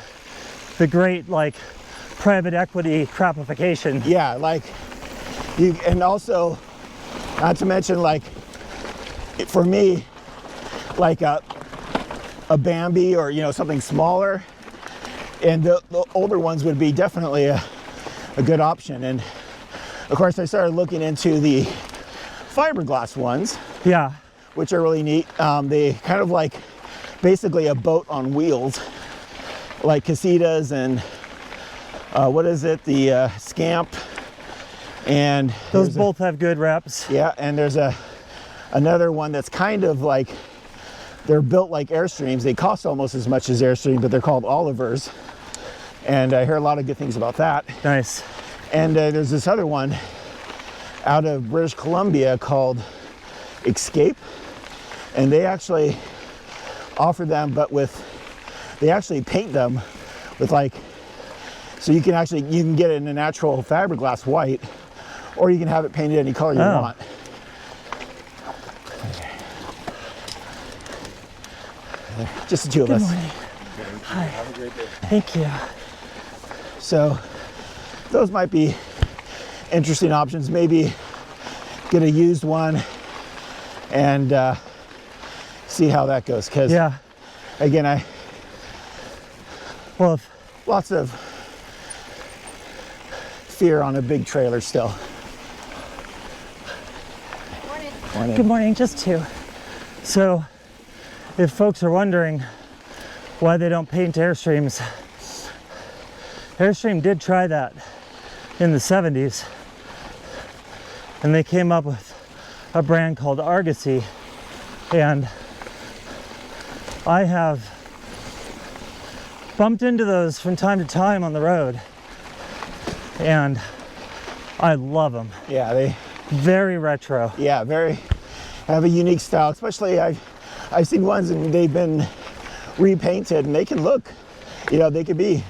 great like private equity crapification. Yeah, like you, and also not to mention like for me, like a Bambi or, you know, something smaller, and the older ones would be definitely a good option. And of course I started looking into the fiberglass ones. Yeah. Which are really neat. They kind of like basically a boat on wheels, like Casitas and what is it, the Scamp, and those both have good reps. Yeah, and there's Another one that's kind of like, they're built like Airstreams. They cost almost as much as Airstream, but they're called Olivers. And I hear a lot of good things about that. Nice. And there's this other one out of British Columbia called Escape. And they actually offer them, but they actually paint them with like, so you can get it in a natural fiberglass white, or you can have it painted any color you want. Just the two of us. Good morning. Hi. Have a great day. Thank you. So those might be interesting options. Maybe get a used one and see how that goes. Because Yeah. again, Well, lots of fear on a big trailer still. Morning. good morning. Just two. So, if folks are wondering why they don't paint Airstreams, Airstream did try that in the 70s, and they came up with a brand called Argosy, and I have bumped into those from time to time on the road, and I love them. Yeah, they Very retro. very have a unique style. Especially I've seen ones and they've been repainted and they can look, they could be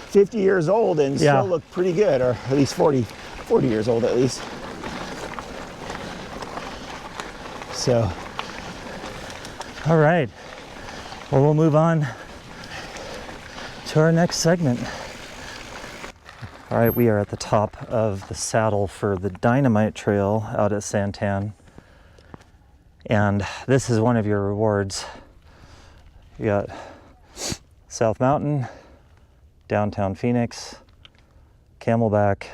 50 years old and still look pretty good, or at least 40 years old at least. So, All right. Well, we'll move on to our next segment. All right, we are at the top of the saddle for the Dynamite Trail out at Santan. And this is one of your rewards. You got South Mountain, downtown Phoenix, Camelback,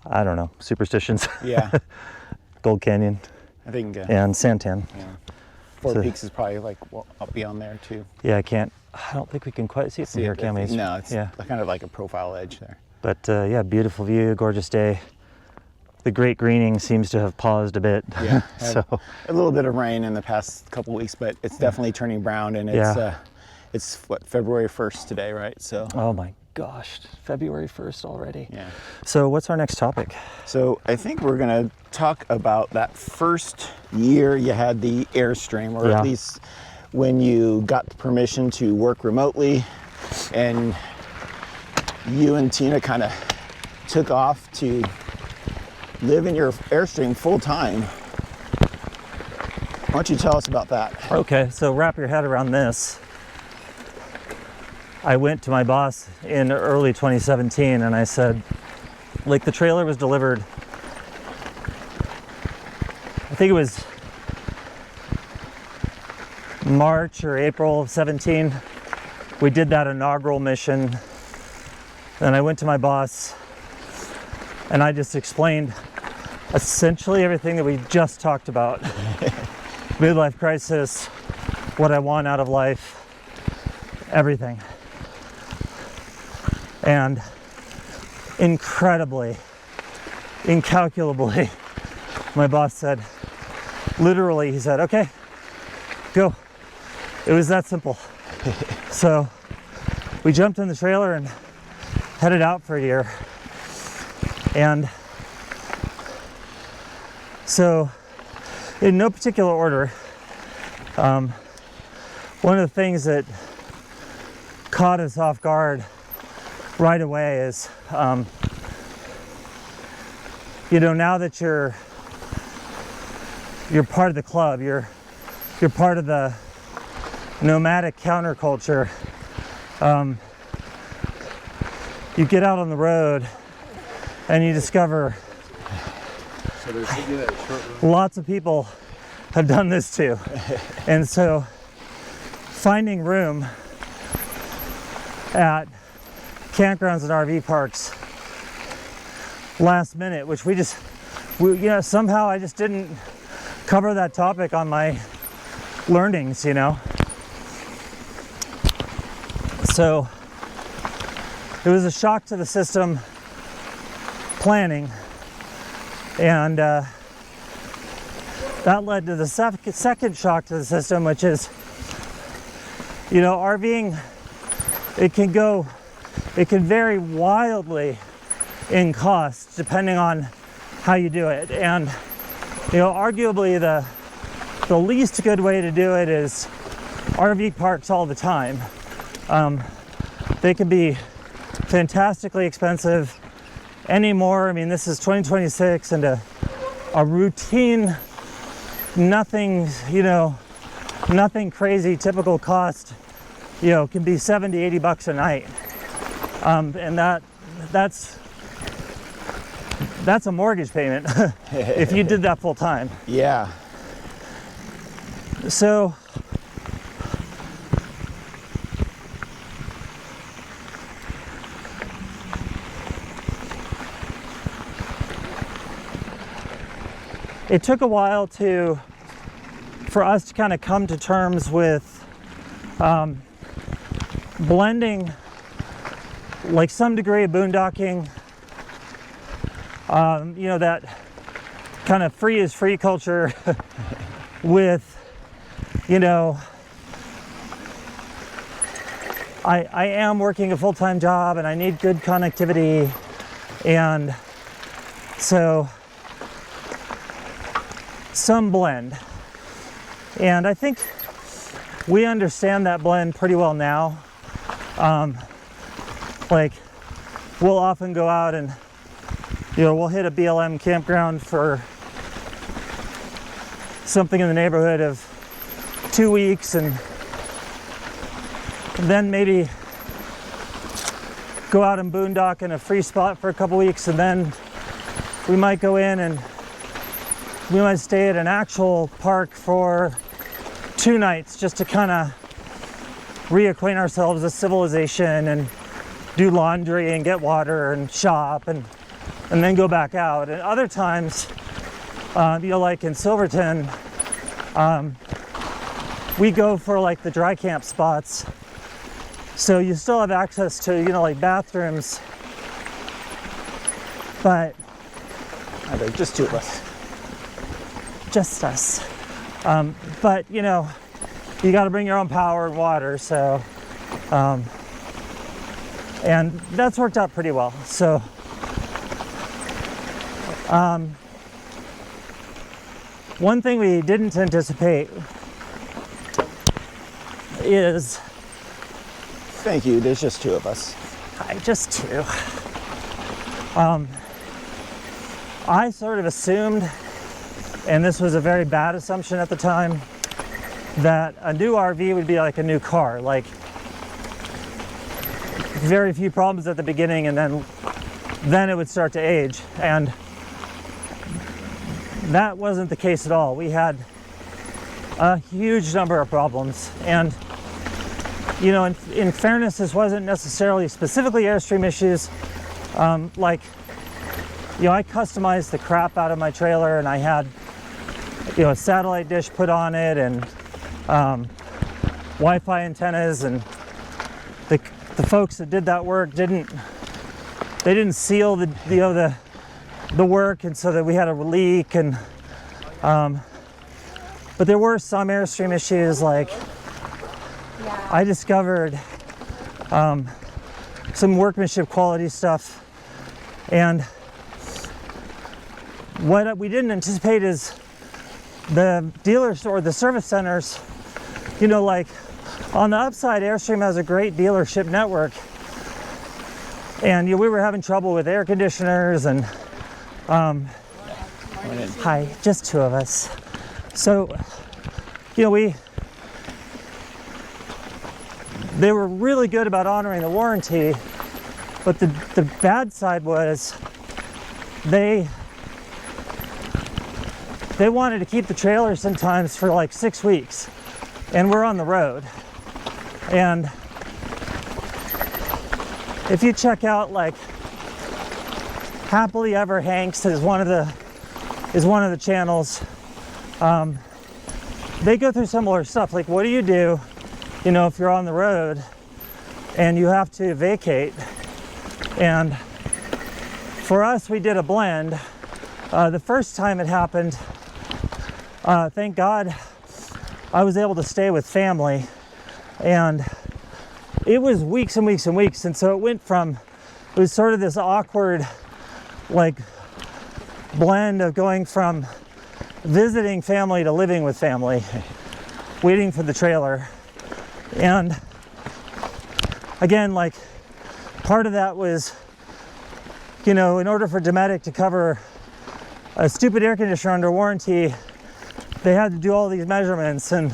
I don't know, Superstitions, yeah, Gold Canyon, I think and Santan. Four So- Peaks is probably like up beyond there too. Yeah, I don't think we can quite see it from here, can we? No, it's Yeah. kind of like a profile edge there. But yeah, beautiful view, gorgeous day. The great greening seems to have paused a bit. Yeah, So a little bit of rain in the past couple weeks, but it's definitely turning brown, and it's what, February 1st today, right? So oh my gosh, February 1st already. yeah. So what's our next topic? So I think we're gonna talk about that first year you had the Airstream, or Yeah. at least when you got the permission to work remotely, and you and Tina kind of took off to live in your Airstream full time. Why don't you tell us about that? Okay, so wrap your head around this. I went to my boss in early 2017 and I said, like, the trailer was delivered, I think it was March or April of 17. We did that inaugural mission. Then I went to my boss and I just explained essentially everything that we just talked about. Midlife crisis, what I want out of life, everything. And incredibly, incalculably, my boss said, literally, he said, okay, go. It was that simple. So we jumped in the trailer and headed out for a year. And so, in no particular order, one of the things that caught us off guard right away is, now that you're part of the club, you're part of the nomadic counterculture. You get out on the road and you discover lots of people have done this too. And so finding room at campgrounds and RV parks last minute, which somehow I just didn't cover that topic on my learnings, So it was a shock to the system planning, and that led to the second shock to the system, which is, you know, RVing, it can vary wildly in cost depending on how you do it. And, you know, arguably the least good way to do it is RV parks all the time. They can be fantastically expensive anymore. I mean, this is 2026, and a routine, nothing, you know, nothing crazy, typical cost, you know, can be 70, 80 bucks a night. And that's a mortgage payment if you did that full time. Yeah. So it took a while for us to kind of come to terms with blending like some degree of boondocking, you know, that kind of free is free culture with, you know, I am working a full-time job and I need good connectivity, and so some blend. And I think we understand that blend pretty well now. Like, we'll often go out and, you know, we'll hit a BLM campground for something in the neighborhood of 2 weeks, and then maybe go out and boondock in a free spot for a couple weeks, and then we might go in and we might stay at an actual park for 2 nights just to kind of reacquaint ourselves with civilization and do laundry and get water and shop and then go back out. And other times, you know, like in Silverton, we go for like the dry camp spots. So you still have access to, you know, like bathrooms, but Okay, just 2 of us. just us. But, you know, you got to bring your own power and water. So, and that's worked out pretty well. So, one thing we didn't anticipate is, Thank you. There's just 2 of us. just 2. I sort of assumed, and this was a very bad assumption at the time, that a new RV would be like a new car, like very few problems at the beginning, and then it would start to age. And that wasn't the case at all. We had a huge number of problems, and, you know, in fairness, this wasn't necessarily specifically Airstream issues. Like, you know, I customized the crap out of my trailer, and I had, you know, a satellite dish put on it, and Wi-Fi antennas, and the folks that did that work didn't seal the, you know, the work, and so that we had a leak, and but there were some Airstream issues. Like, I discovered some workmanship quality stuff, and what we didn't anticipate is the dealers or the service centers, you know, like on the upside, Airstream has a great dealership network, and, you know, we were having trouble with air conditioners, and hi, just 2 of us. So, you know, they were really good about honoring the warranty, but the bad side was they wanted to keep the trailer sometimes for like 6 weeks, and we're on the road. And if you check out, like, Happily Ever Hanks is one of the channels, they go through similar stuff. Like, what do, you know, if you're on the road and you have to vacate? And for us, we did a blend. The first time it happened, thank God I was able to stay with family, and it was weeks and weeks and weeks. And so it was sort of this awkward, like, blend of going from visiting family to living with family, waiting for the trailer. And again, like, part of that was, you know, in order for Dometic to cover a stupid air conditioner under warranty, they had to do all these measurements and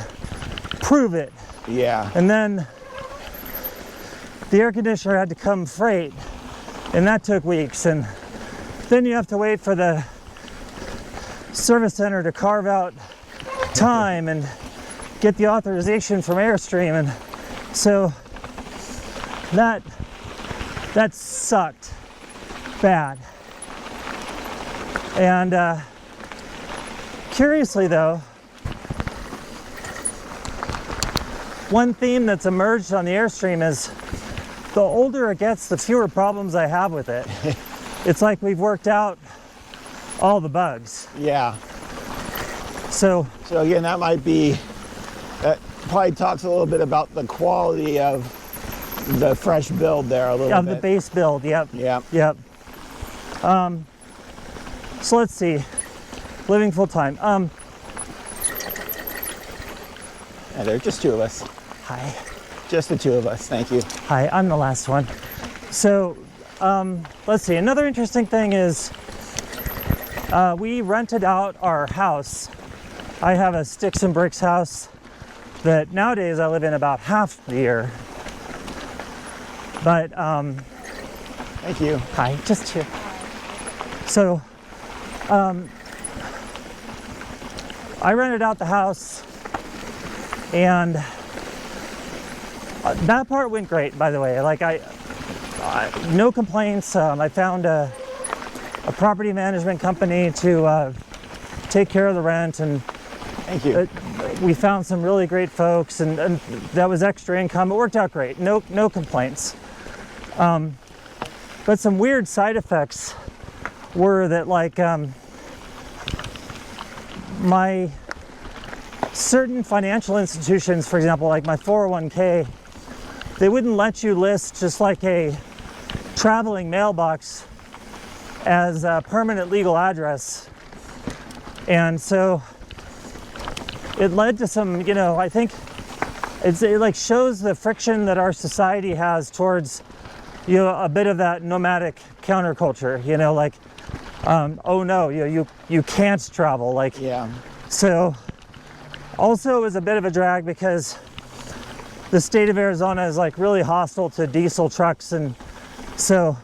prove it. Yeah. And then the air conditioner had to come freight, and that took weeks. And then you have to wait for the service center to carve out time and get the authorization from Airstream. And so that sucked bad. And curiously though, one theme that's emerged on the Airstream is the older it gets, the fewer problems I have with it. It's like we've worked out all the bugs. Yeah. So again, that probably talks a little bit about the quality of the fresh build there a little bit. Of the base build, yep. Yep. Yep. So let's see, living full time. Yeah, there are just two of us. Hi. Just the two of us, thank you. Hi, I'm the last one. So let's see, another interesting thing is we rented out our house. I have a sticks and bricks house that nowadays I live in about half the year. But thank you. hi, just here. So I rented out the house, and that part went great, by the way. Like I no complaints. I found a property management company to take care of the rent, and thank you. We found some really great folks, and that was extra income. It worked out great. No complaints. But some weird side effects were that, like, my certain financial institutions, for example, like my 401k, they wouldn't let you list just like a traveling mailbox as a permanent legal address. And so it led to some, you know, I think it like shows the friction that our society has towards, you know, a bit of that nomadic counterculture, you know, like, oh no, you can't travel, like. Yeah. So also it was a bit of a drag because the state of Arizona is like really hostile to diesel trucks. And so,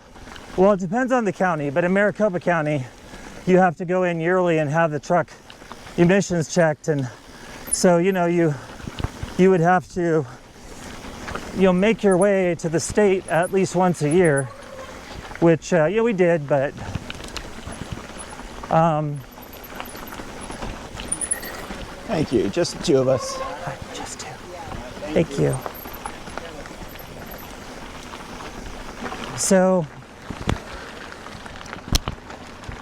well, it depends on the county, but in Maricopa County, you have to go in yearly and have the truck emissions checked. And so, you know, you would have to, you know, make your way to the state at least once a year, which, yeah, we did, but thank you. Just the two of us. just two. Thank you. So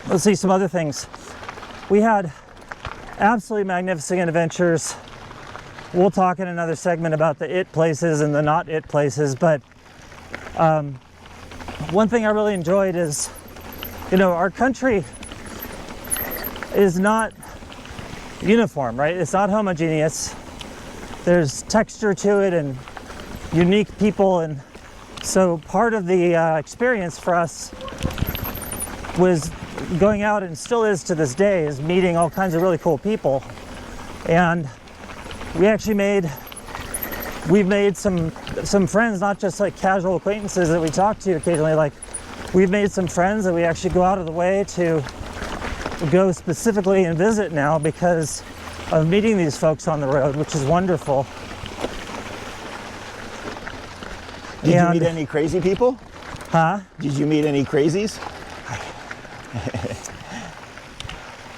let's see some other things. We had absolutely magnificent adventures. We'll talk in another segment about the it places and the not it places, but one thing I really enjoyed is, you know, our country is not uniform, right? It's not homogeneous. There's texture to it and unique people, and so part of the experience for us was going out, and still is to this day, is meeting all kinds of really cool people. And we've made some friends, not just like casual acquaintances that we talk to occasionally. Like, we've made some friends that we actually go out of the way to go specifically and visit now because of meeting these folks on the road, which is wonderful. Did you meet any crazy people? Huh? Did you meet any crazies?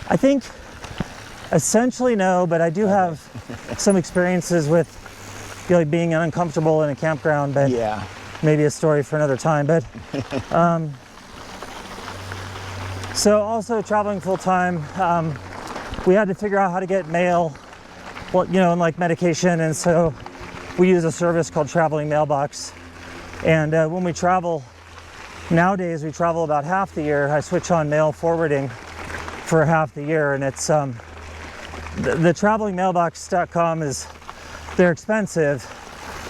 I think essentially no, but I do have some experiences with, you know, like being uncomfortable in a campground, but yeah, maybe a story for another time. But so also traveling full time, we had to figure out how to get mail, well, you know, and like medication, and so we use a service called Traveling Mailbox. And when we travel, nowadays we travel about half the year. I switch on mail forwarding for half the year, and it's the travelingmailbox.com is, they're expensive,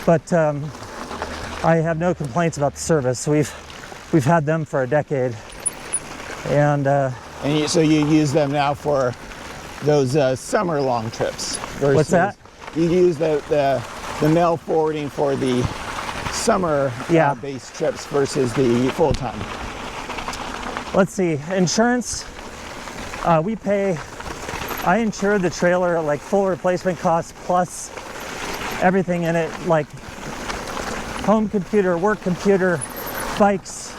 but I have no complaints about the service. We've had them for a decade, and so you use them now for those summer long trips. Versus what's that? You use the mail forwarding for the summer based trips versus the full time. Let's see, insurance. We pay. I insure the trailer at like full replacement cost plus everything in it, like home computer, work computer, bikes,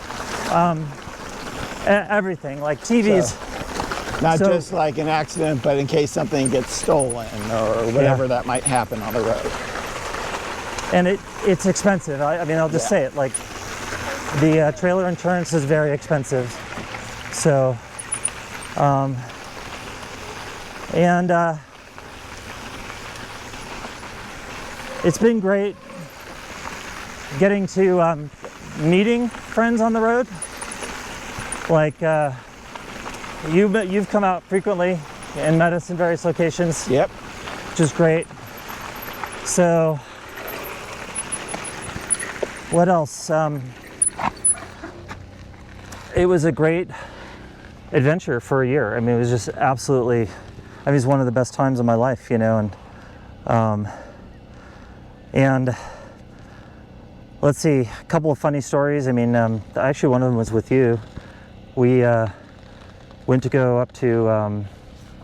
everything, like TVs. So, not just like an accident, but in case something gets stolen or whatever that might happen on the road. And it's expensive. I mean, I'll just say it, like the trailer insurance is very expensive. So, it's been great getting to meeting friends on the road. Like you've come out frequently and met us in various locations. Yep. Which is great. So, what else? It was a great adventure for a year. I mean, it was just absolutely, I mean, it's one of the best times of my life, you know, and let's see, a couple of funny stories. I mean, actually one of them was with you. We went to go up to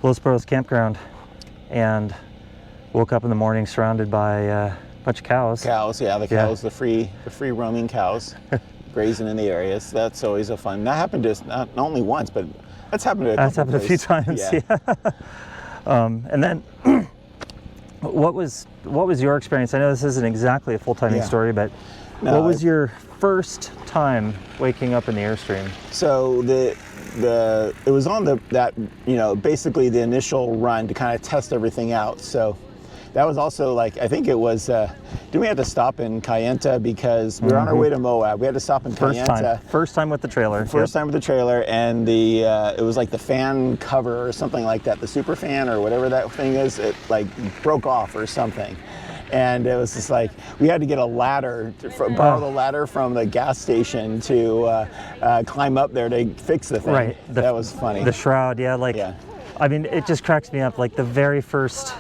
Los Burros campground and woke up in the morning surrounded by a bunch of cows. Cows, yeah, the cows, the free roaming cows grazing in the areas. So that's always a fun. That happened just not only once, but that's happened to a few times. Yeah. And then what was your experience? I know this isn't exactly a full-timing story, but what was your first time waking up in the Airstream? So it was on that you know, basically the initial run to kind of test everything out. So that was also like, I think it was, didn't we have to stop in Kayenta because we were on our way to Moab. We had to stop in Kayenta. First time with the trailer. First time with the trailer, and it was like the fan cover or something like that, the super fan or whatever that thing is, it like broke off or something. And it was just like, we had to get a ladder, borrow the ladder from the gas station to climb up there to fix the thing. Right. That was funny. The shroud, I mean, it just cracks me up. Like the very first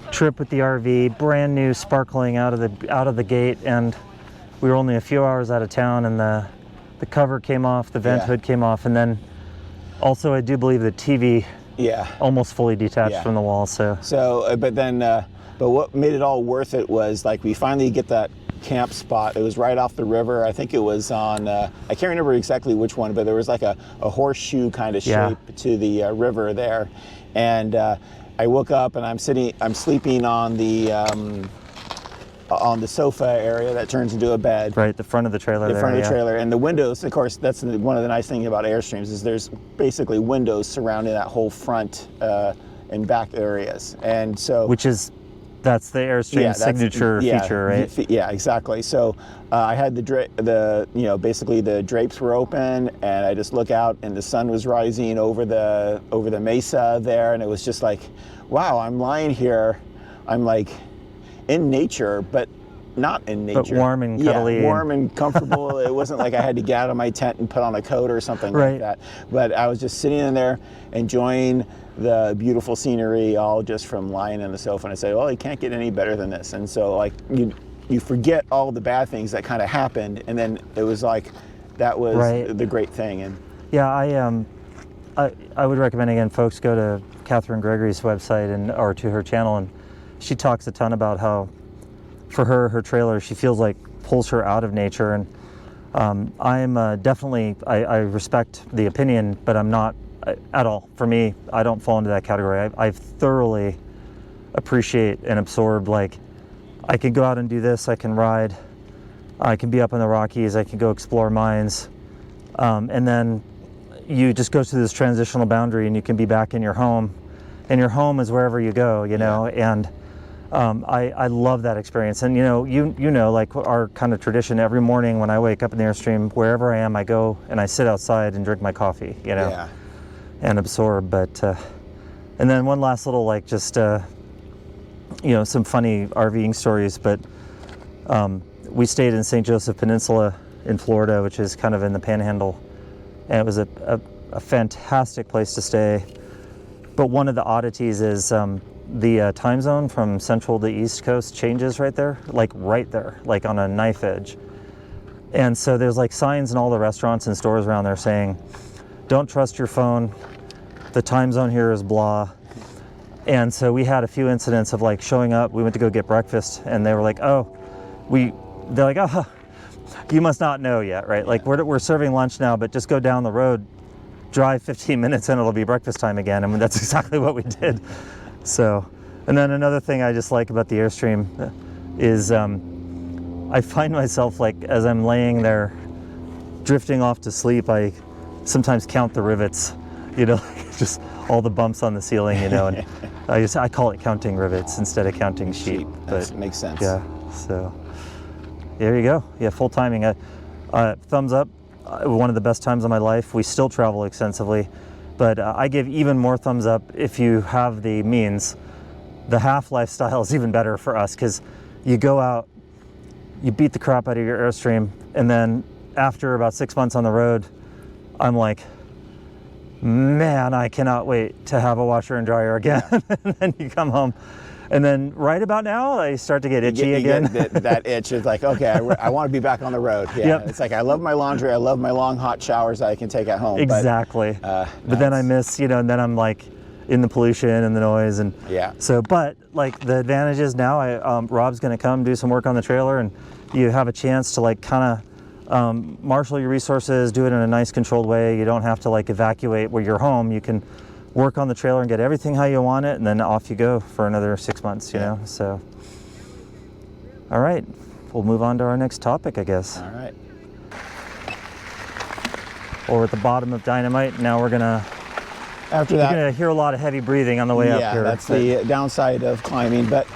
trip with the RV, brand new, sparkling out of the gate, and we were only a few hours out of town, and the cover came off, the vent hood came off, and then also I do believe the TV almost fully detached from the wall. So but what made it all worth it was like we finally get that camp spot. It was right off the river. I think it was on I can't remember exactly which one, but there was like a horseshoe kind of shape to the river there, and I woke up and I'm sleeping on the sofa area that turns into a bed. Right, the front of the trailer. The front of the trailer, and the windows. Of course, that's one of the nice things about Airstreams is there's basically windows surrounding that whole front and back areas, and so that's the Airstream signature feature, right? Yeah, exactly. So I had basically the drapes were open, and I just look out, and the sun was rising over the mesa there, and it was just like, wow, I'm lying here, I'm like in nature, but not in nature. But warm and cuddly. Yeah, warm and comfortable. It wasn't like I had to get out of my tent and put on a coat or something like that. But I was just sitting in there enjoying the beautiful scenery, all just from lying on the sofa. And I said, well, it can't get any better than this. And so like you forget all the bad things that kind of happened, and then it was like that was the great thing. And yeah, I would recommend, again, folks go to Catherine Gregory's website or to her channel, and she talks a ton about how for her trailer, she feels like pulls her out of nature. And I'm definitely, I respect the opinion, but I'm not at all. For me, I don't fall into that category. I thoroughly appreciate and absorb, like, I can go out and do this, I can ride, I can be up in the Rockies, I can go explore mines, and then you just go through this transitional boundary and you can be back in your home, and your home is wherever you go, you know, and I love that experience. And you know, like our kind of tradition, every morning when I wake up in the Airstream, wherever I am, I go and I sit outside and drink my coffee, you know, and absorb. But and then one last little, like, just you know, some funny RVing stories. But we stayed in St. Joseph Peninsula in Florida, which is kind of in the Panhandle, and it was a fantastic place to stay. But one of the oddities is the time zone from Central to East Coast changes right there, like on a knife edge. And so there's like signs in all the restaurants and stores around there saying, don't trust your phone, the time zone here is blah. And so we had a few incidents of like showing up, we went to go get breakfast, and they were like, they're like, oh, you must not know yet, right? Like we're serving lunch now, but just go down the road, drive 15 minutes and it'll be breakfast time again. I mean, that's exactly what we did. So, and then another thing I just like about the Airstream is I find myself, like, as I'm laying there drifting off to sleep, I sometimes count the rivets, you know, just all the bumps on the ceiling, you know, and I call it counting rivets instead of counting sheep. That makes sense. Yeah, so there you go. Yeah, full timing. Thumbs up. One of the best times of my life. We still travel extensively, but I give even more thumbs up if you have the means. The half lifestyle is even better for us, because you go out, you beat the crap out of your Airstream, and then after about 6 months on the road, I'm like, man, I cannot wait to have a washer and dryer again. And then you come home, and then right about now, I start to get itchy again. That itch is like, okay, I want to be back on the road. Yeah, yep. It's like, I love my laundry, I love my long hot showers that I can take at home. Exactly. But then I miss, you know, and then I'm like in the pollution and the noise, and so. But like the advantage is now, Rob's going to come do some work on the trailer, and you have a chance to like kind of marshal your resources, do it in a nice controlled way. You don't have to like evacuate where you're home. You can work on the trailer and get everything how you want it, and then off you go for another 6 months, you know. So all right, we'll move on to our next topic, I guess. All right. Or at the bottom of Dynamite. Now we're gonna, after that, you're gonna hear a lot of heavy breathing on the way up here. Yeah, that's the downside of climbing, but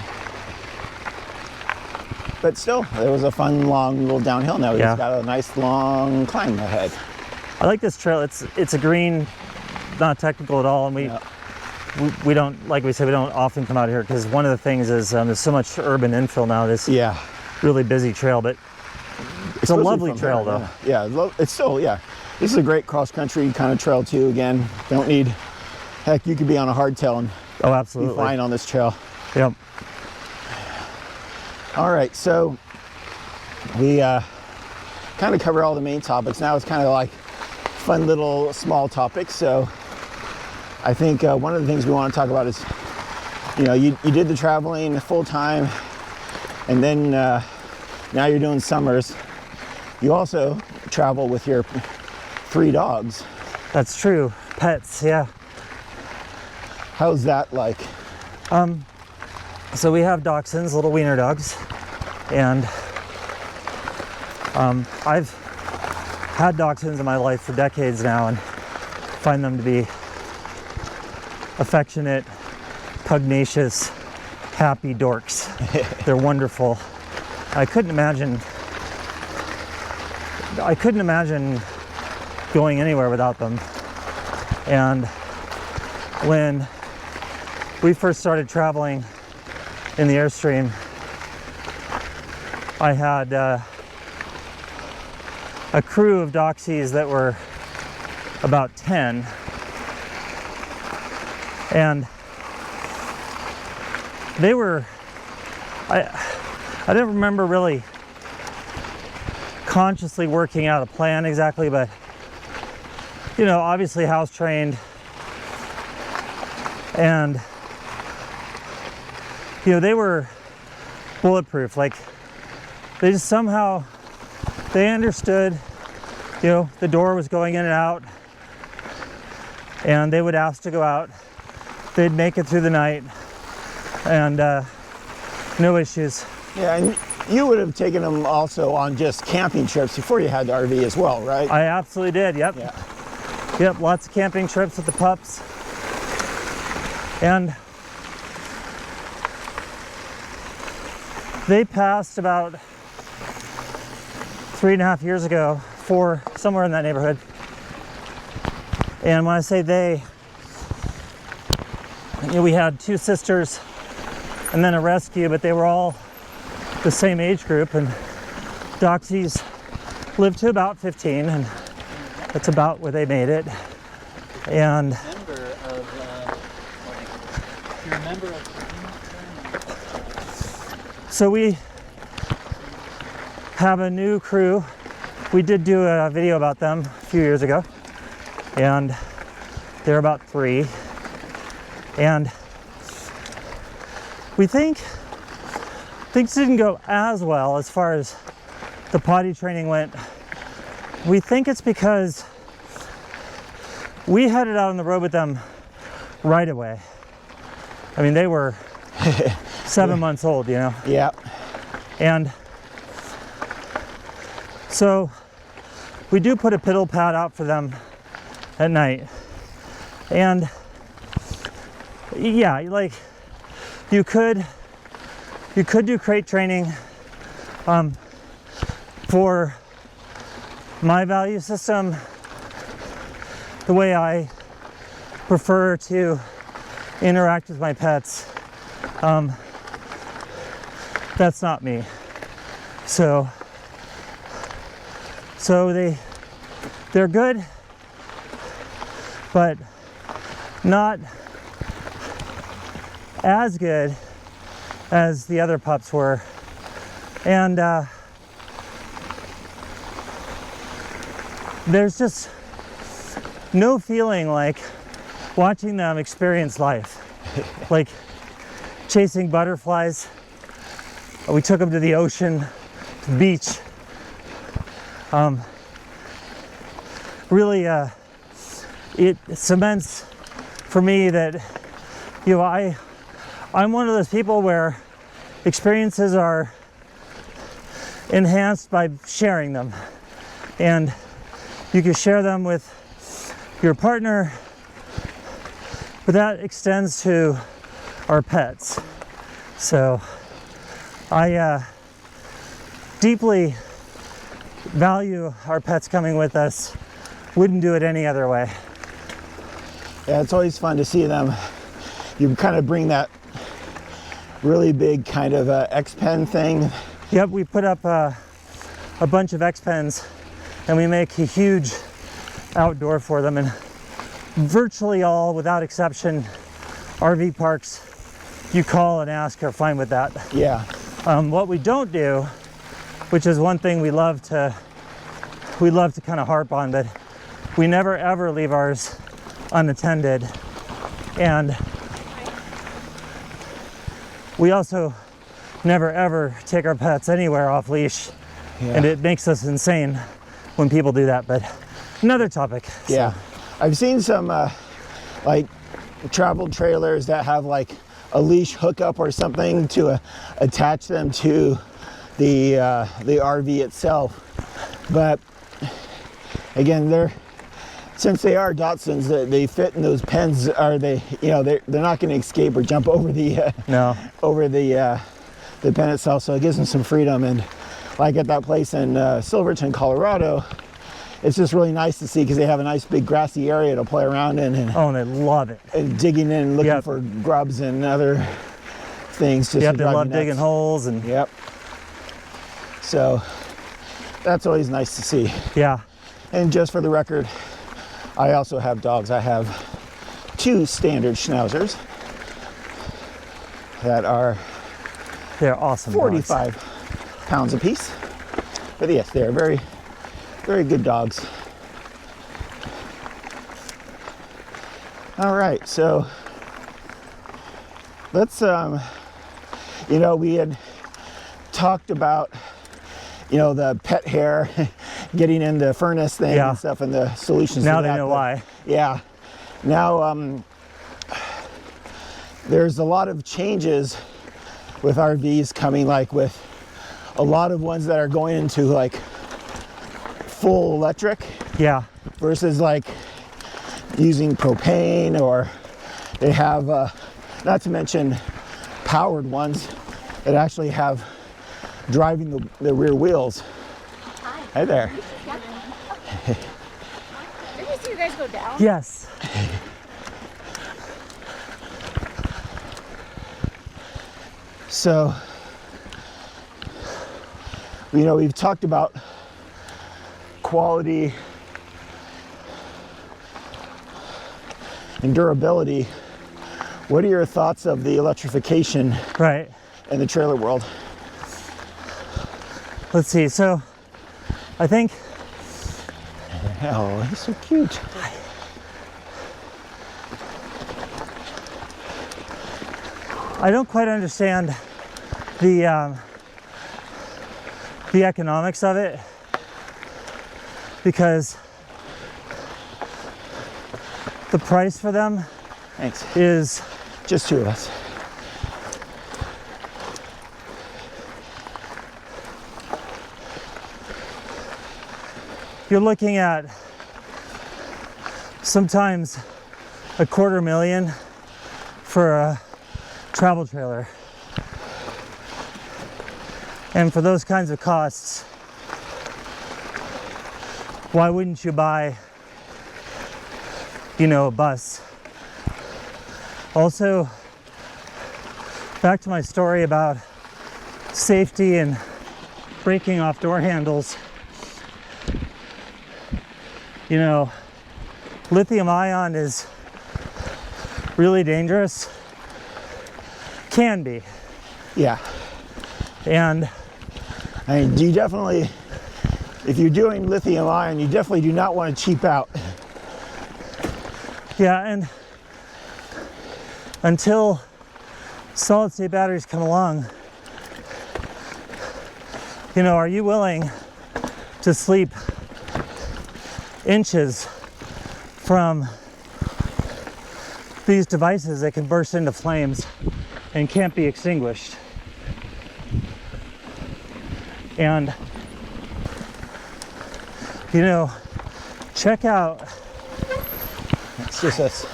still, it was a fun, long little downhill. Now we've got a nice, long climb ahead. I like this trail. It's a green, not technical at all, and we don't, like we said, we don't often come out here, because one of the things is there's so much urban infill now. This really busy trail, but it's a lovely trail though. Yeah, it's still, this is a great cross-country kind of trail too. Again, don't need, heck, you could be on a hardtail and absolutely be fine on this trail. Yep. All right, so we kind of covered all the main topics. Now it's kind of like fun little small topics. So I think one of the things we want to talk about is, you know, you did the traveling full time, and then now you're doing summers. You also travel with your 3 dogs. That's true. Pets, yeah. How's that like? So we have dachshunds, little wiener dogs, and I've had dachshunds in my life for decades now, and find them to be affectionate, pugnacious, happy dorks. They're wonderful. I couldn't imagine going anywhere without them. And when we first started traveling in the Airstream, I had a crew of doxies that were about 10, and they were, I don't remember really consciously working out a plan exactly, but you know, obviously house trained, and you know, they were bulletproof. Like, they just somehow, they understood, you know, the door was going in and out, and they would ask to go out. They'd make it through the night, and no issues. Yeah, and you would have taken them also on just camping trips before you had the RV as well, right? I absolutely did, yep. Yeah. Yep, lots of camping trips with the pups. And they passed about 3.5 years ago, 4, somewhere in that neighborhood. And when I say they, you know, we had 2 sisters and then a rescue, but they were all the same age group, and Doxies lived to about 15, and that's about where they made it. And so we have a new crew. We did do a video about them a few years ago, and they're about 3. And we think things didn't go as well as far as the potty training went. We think it's because we headed out on the road with them right away. I mean, they were 7 months old, you know? Yeah. And so we do put a piddle pad out for them at night. And yeah, like you could do crate training. For my value system, the way I prefer to interact with my pets, that's not me. So they're good, but not as good as the other pups were. And there's just no feeling like watching them experience life. Like chasing butterflies. We took them to the ocean, to the beach. Really, it cements for me that, you know, I'm one of those people where experiences are enhanced by sharing them. And you can share them with your partner, but that extends to our pets. So I deeply value our pets coming with us. Wouldn't do it any other way. Yeah, it's always fun to see them. You kind of bring that really big kind of X-Pen thing. Yep, we put up a bunch of X-Pens, and we make a huge outdoor for them, and virtually all, without exception, RV parks you call and ask are fine with that. Yeah. What we don't do, which is one thing we love to kind of harp on, but we never ever leave ours unattended. And we also never ever take our pets anywhere off leash. Yeah. And it makes us insane when people do that, but another topic. Yeah. So. I've seen some like travel trailers that have like a leash hookup or something to attach them to the RV itself. But again, since they are Dachshunds, they fit in those pens. Are they? You know, they're not going to escape or jump over the pen itself. So it gives them some freedom. And like at that place in Silverton, Colorado, it's just really nice to see because they have a nice big grassy area to play around in. And they love it. And digging in and looking for grubs and other things. Just they love digging holes and. Yep. So that's always nice to see. Yeah. And just for the record, I also have dogs. I have 2 standard schnauzers that are they're awesome 45 dogs. Pounds apiece. But yes, they're very, very good dogs. All right, so let's, you know, we had talked about, you know, the pet hair getting in the furnace thing and stuff, and the solutions now to that. They know why. Yeah. Now, there's a lot of changes with RVs coming, like with a lot of ones that are going into like full electric. Yeah. Versus like using propane, or they have Not to mention powered ones that actually have driving the rear wheels. Hi there. Did we see you guys go down? Yes. So, you know, we've talked about quality and durability. What are your thoughts of the electrification Right. in the trailer world? Let's see. So, I think Oh, he's so cute. I don't quite understand the economics of it, because the price for them Thanks. is Just two of us. you're looking at sometimes $250,000 for a travel trailer. And for those kinds of costs, why wouldn't you buy, you know, a bus? Also, back to my story about safety and breaking off door handles. You know, lithium ion is really dangerous. Can be. Yeah. And I mean, you definitely, if you're doing lithium ion, you definitely do not want to cheap out. yeah, and until solid state batteries come along, you know, are you willing to sleep inches from these devices that can burst into flames and can't be extinguished? And, you know, check out It's just us.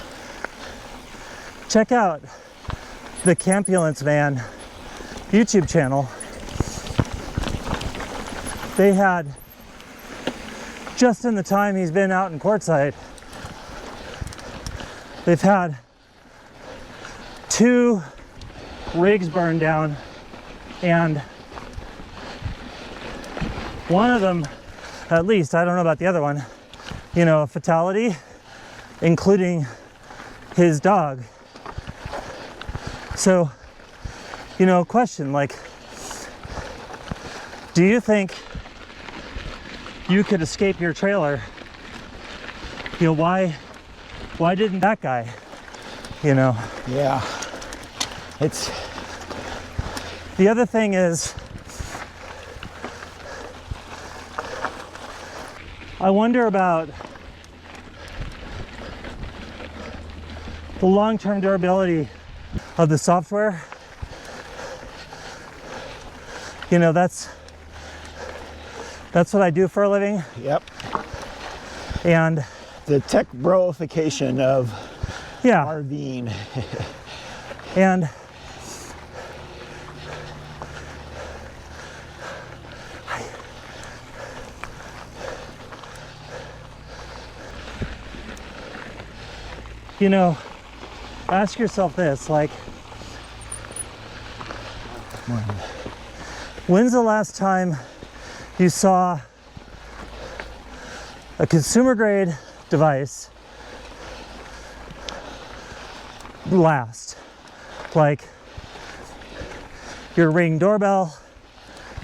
check out the Campulence Man YouTube channel. They had, just in the time he's been out in Quartzsite, they've had 2 rigs burned down, and one of them, at least, I don't know about the other one, you know, a fatality, including his dog. So, you know, question, like, do you think you could escape your trailer? You know, why didn't that guy, you know? Yeah. It's, The other thing is, I wonder about the long-term durability of the software. You know, that's what I do for a living. yep. And The tech broification of yeah, RVing. and you know, ask yourself this, like, when's the last time you saw a consumer grade device last? Like your Ring doorbell,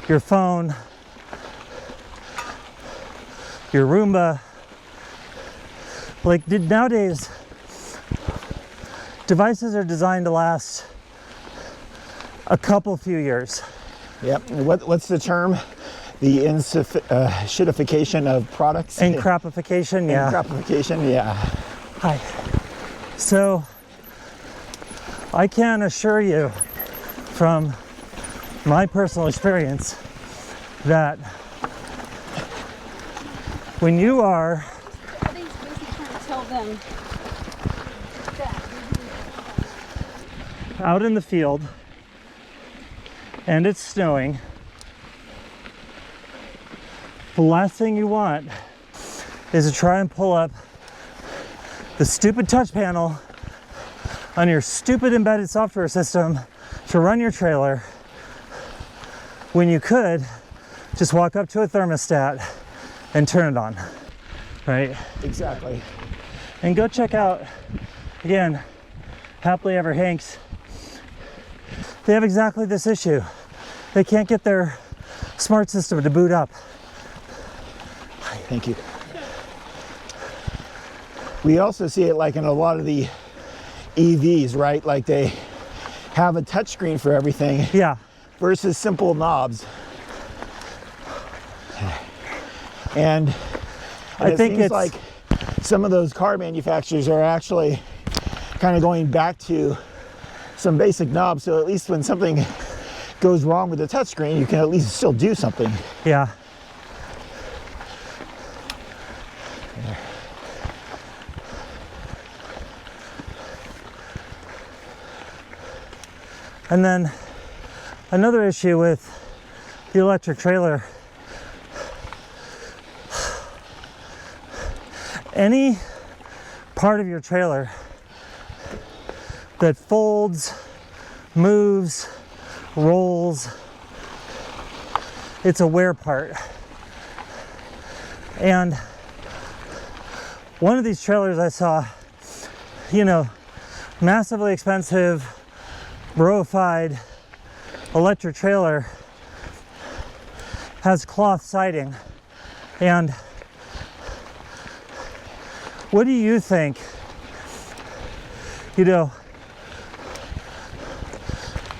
your phone, your Roomba. Like, nowadays, devices are designed to last a few years. Yep. What's the term? The shitification of products? And crapification, yeah. Crapification, yeah. Hi. So, I can assure you from my personal experience that when you are I think it's basically trying to tell them that. out in the field and it's snowing, the last thing you want is to try and pull up the stupid touch panel on your stupid embedded software system to run your trailer when you could just walk up to a thermostat and turn it on, right? Exactly. And go check out, again, Happily Ever Hanks. They have exactly this issue. They can't get their smart system to boot up. Thank you. We also see it like in a lot of the EVs, right? Like they have a touchscreen for everything. Yeah. Versus simple knobs. And I it think seems it's like some of those car manufacturers are actually kind of going back to some basic knobs, so at least when something goes wrong with the touchscreen, you can at least still do something. Yeah. And then another issue with the electric trailer, any part of your trailer that folds, moves, rolls, it's a wear part. And one of these trailers I saw, you know, massively expensive, roified electric trailer, has cloth siding. And what do you think, you know,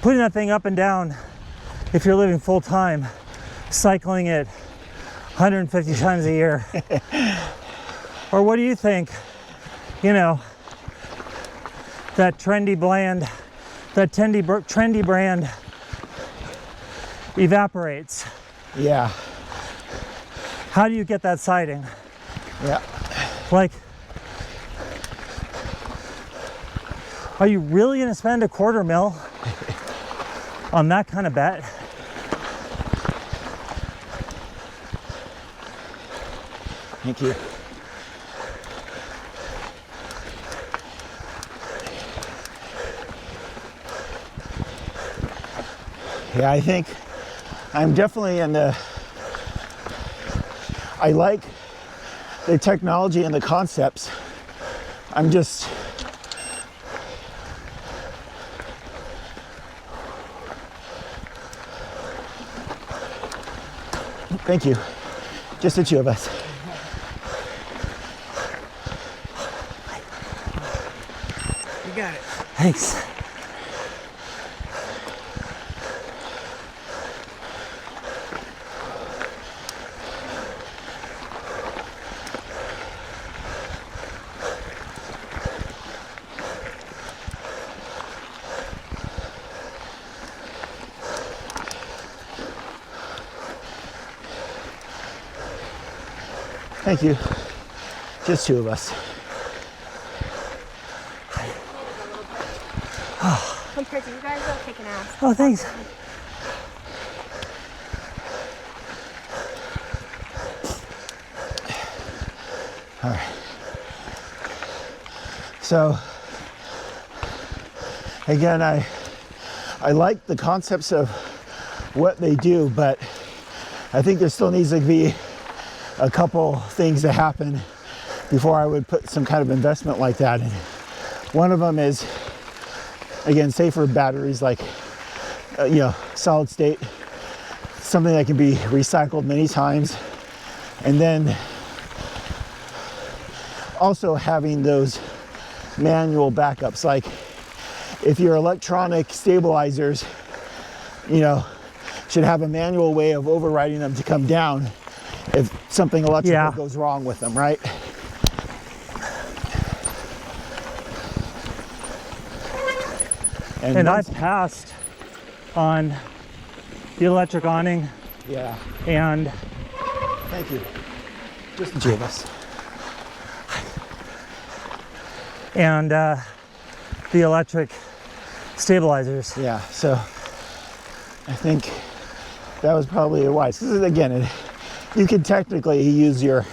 putting that thing up and down, if you're living full time, cycling it 150 times a year? Or what do you think, you know, that trendy brand evaporates? Yeah. How do you get that siding? Yeah. Like, are you really gonna spend $250,000 on that kind of bet? Thank you. Yeah, I think I'm definitely in the, I like the technology and the concepts. I'm just, thank you. Just the two of us. You got it. Thanks. Thank you. Just two of us. Compared to you guys, I'll kick an ass. Oh, thanks. All right. So, again, I like the concepts of what they do, but I think there still needs to be a couple things to happen before I would put some kind of investment like that in. One of them is, again, safer batteries, like you know, solid state, something that can be recycled many times, and then also having those manual backups. Like if your electronic stabilizers, you know, should have a manual way of overriding them to come down if something electrical goes wrong with them, right? And I passed on the electric awning. Yeah. And Thank you. Just the two of us. and the electric stabilizers. Yeah, so I think that was probably wise. Because again, you could technically use your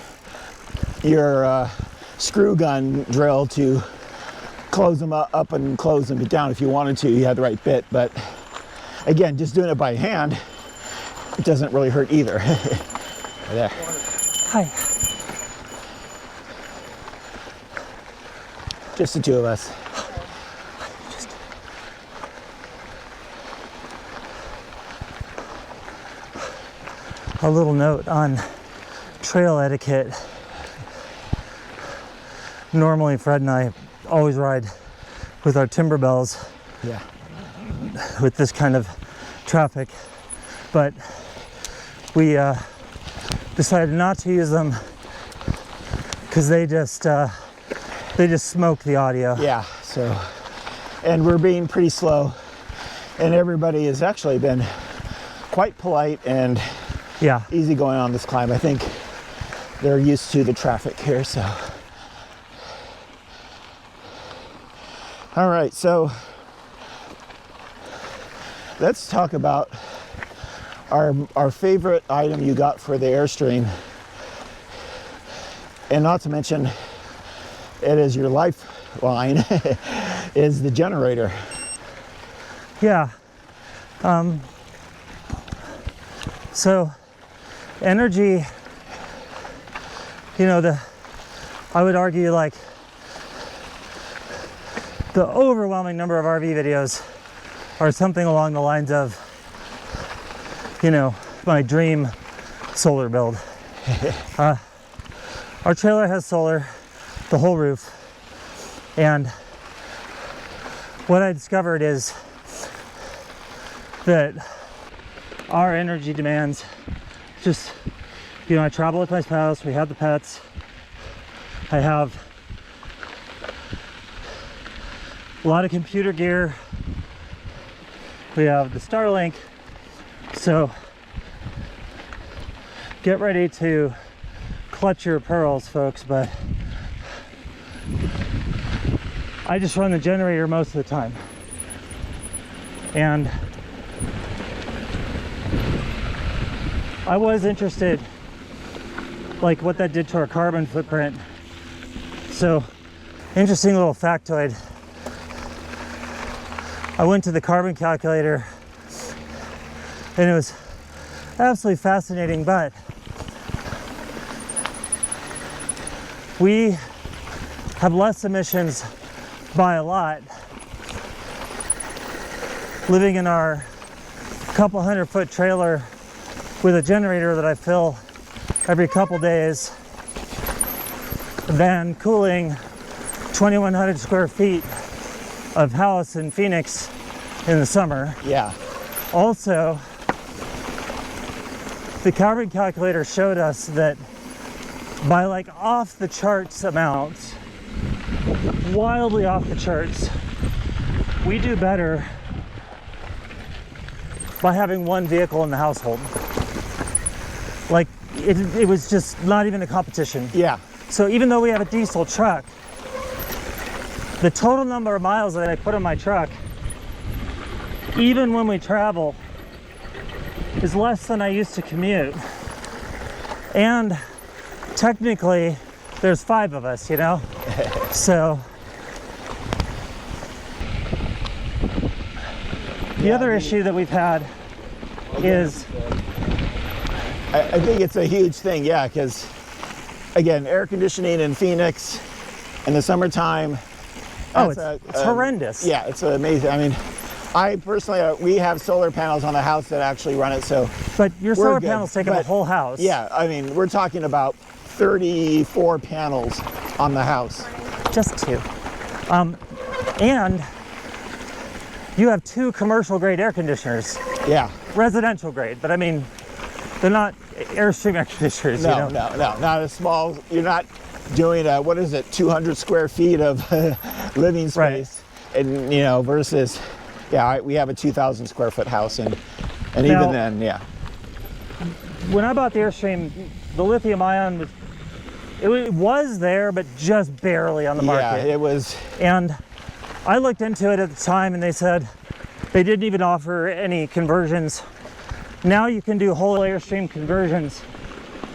screw gun drill to close them up and close them down if you wanted to. You had the right bit, but again, just doing it by hand, it doesn't really hurt either. There. Hi. Just the two of us. A little note on trail etiquette. Normally Fred and I always ride with our timber bells Yeah. with this kind of traffic, but we decided not to use them because they just smoke the audio. Yeah, so, and we're being pretty slow, and everybody has actually been quite polite and Yeah. easy going on this climb. I think they're used to the traffic here, so. All right, so let's talk about our favorite item you got for the Airstream. And not to mention, it is your lifeline, is the generator. Yeah. So energy, you know, I would argue like the overwhelming number of RV videos are something along the lines of, you know, my dream solar build. Our trailer has solar, the whole roof, and what I discovered is that our energy demands just, you know, I travel with my spouse, we have the pets, I have a lot of computer gear, we have the Starlink, so get ready to clutch your pearls, folks, but I just run the generator most of the time. And I was interested, like, what that did to our carbon footprint. So, interesting little factoid. I went to the carbon calculator and it was absolutely fascinating, but we have less emissions by a lot living in our couple 100-foot trailer with a generator that I fill every couple days than cooling 2,100 square feet of house in Phoenix in the summer. Yeah. Also, the carbon calculator showed us that by like off the charts amounts, wildly off the charts, we do better by having one vehicle in the household. Like it was just not even a competition. Yeah. So even though we have a diesel truck, the total number of miles that I put on my truck, even when we travel, is less than I used to commute. And technically, there's 5 of us, you know? So, the other issue that we've had is... I think it's a huge thing, yeah, because, again, air conditioning in Phoenix in the summertime, Oh, it's horrendous. Yeah, it's amazing. I mean, I personally, we have solar panels on the house that actually run it, so. But your we're solar good. panels take up a whole house. Yeah, I mean, we're talking about 34 panels on the house. Just 2. And you have 2 commercial grade air conditioners. Yeah. Residential grade, but I mean, they're not Airstream air conditioners, No, you know? no, not a small, you're not doing a, what is it, 200 square feet of living space. Right. And, you know, versus, yeah, we have a 2,000 square foot house, and Now, even then, yeah. When I bought the Airstream, the lithium ion was there, but just barely on the market. Yeah, it was. And I looked into it at the time and they said they didn't even offer any conversions. Now you can do whole Airstream conversions,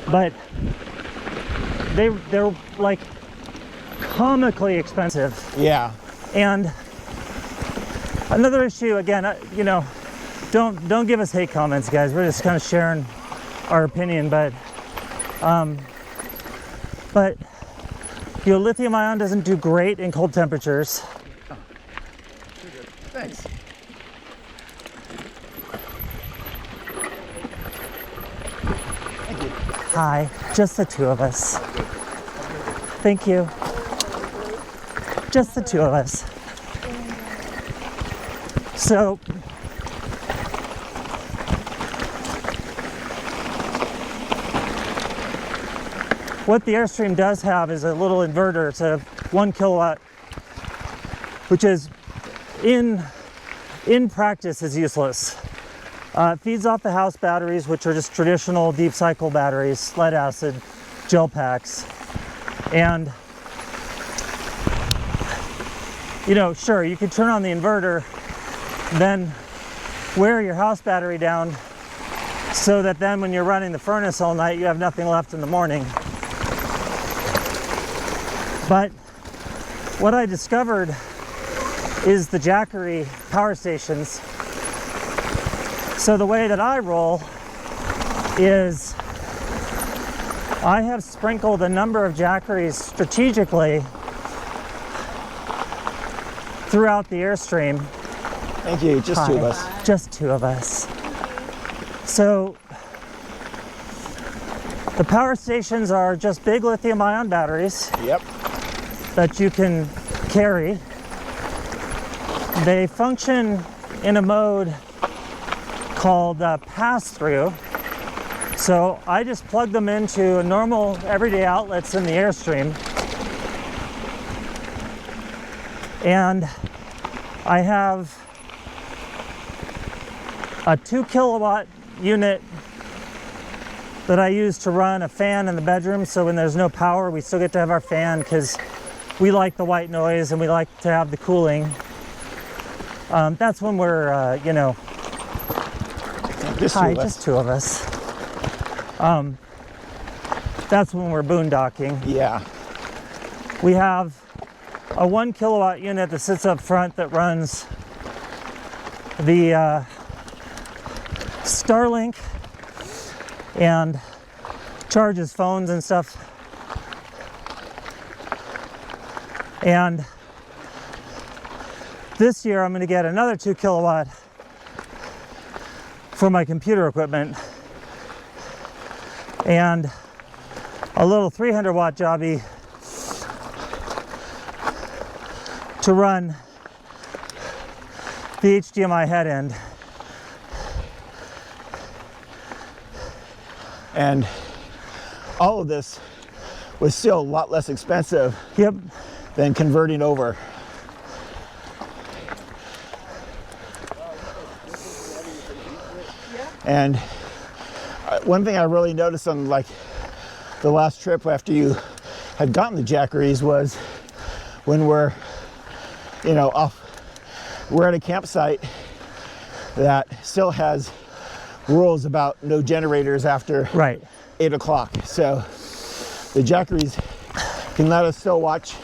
but they're like comically expensive. Yeah. And another issue, again, you know, don't give us hate comments, guys. We're just kind of sharing our opinion, but you know, lithium ion doesn't do great in cold temperatures. Thanks. Hi, just the two of us. Thank you. Just the two of us. So, what the Airstream does have is a little inverter. It's a 1 kilowatt, which is in practice is useless. It feeds off the house batteries, which are just traditional deep cycle batteries, lead acid, gel packs. And, you know, sure, you could turn on the inverter, then wear your house battery down so that then when you're running the furnace all night, you have nothing left in the morning. But what I discovered is the Jackery power stations. So the way that I roll is I have sprinkled a number of Jackeries strategically throughout the Airstream. Thank you. Just two of us. Just two of us. So the power stations are just big lithium ion batteries. Yep. That you can carry. They function in a mode called pass-through. So I just plug them into normal everyday outlets in the Airstream. And I have a 2 kilowatt unit that I use to run a fan in the bedroom. So when there's no power, we still get to have our fan because we like the white noise and we like to have the cooling. That's when we're, you know, just two of us. That's when we're boondocking. Yeah. We have a 1 kilowatt unit that sits up front that runs the Starlink and charges phones and stuff. And this year I'm going to get another 2 kilowatt for my computer equipment and a little 300 watt jobby to run the HDMI head end. And all of this was still a lot less expensive. Yep. Than converting over. And one thing I really noticed on like the last trip after you had gotten the Jackeries was when we're, you know, we're at a campsite that still has rules about no generators after 8 o'clock. So the Jackeries can let us still watch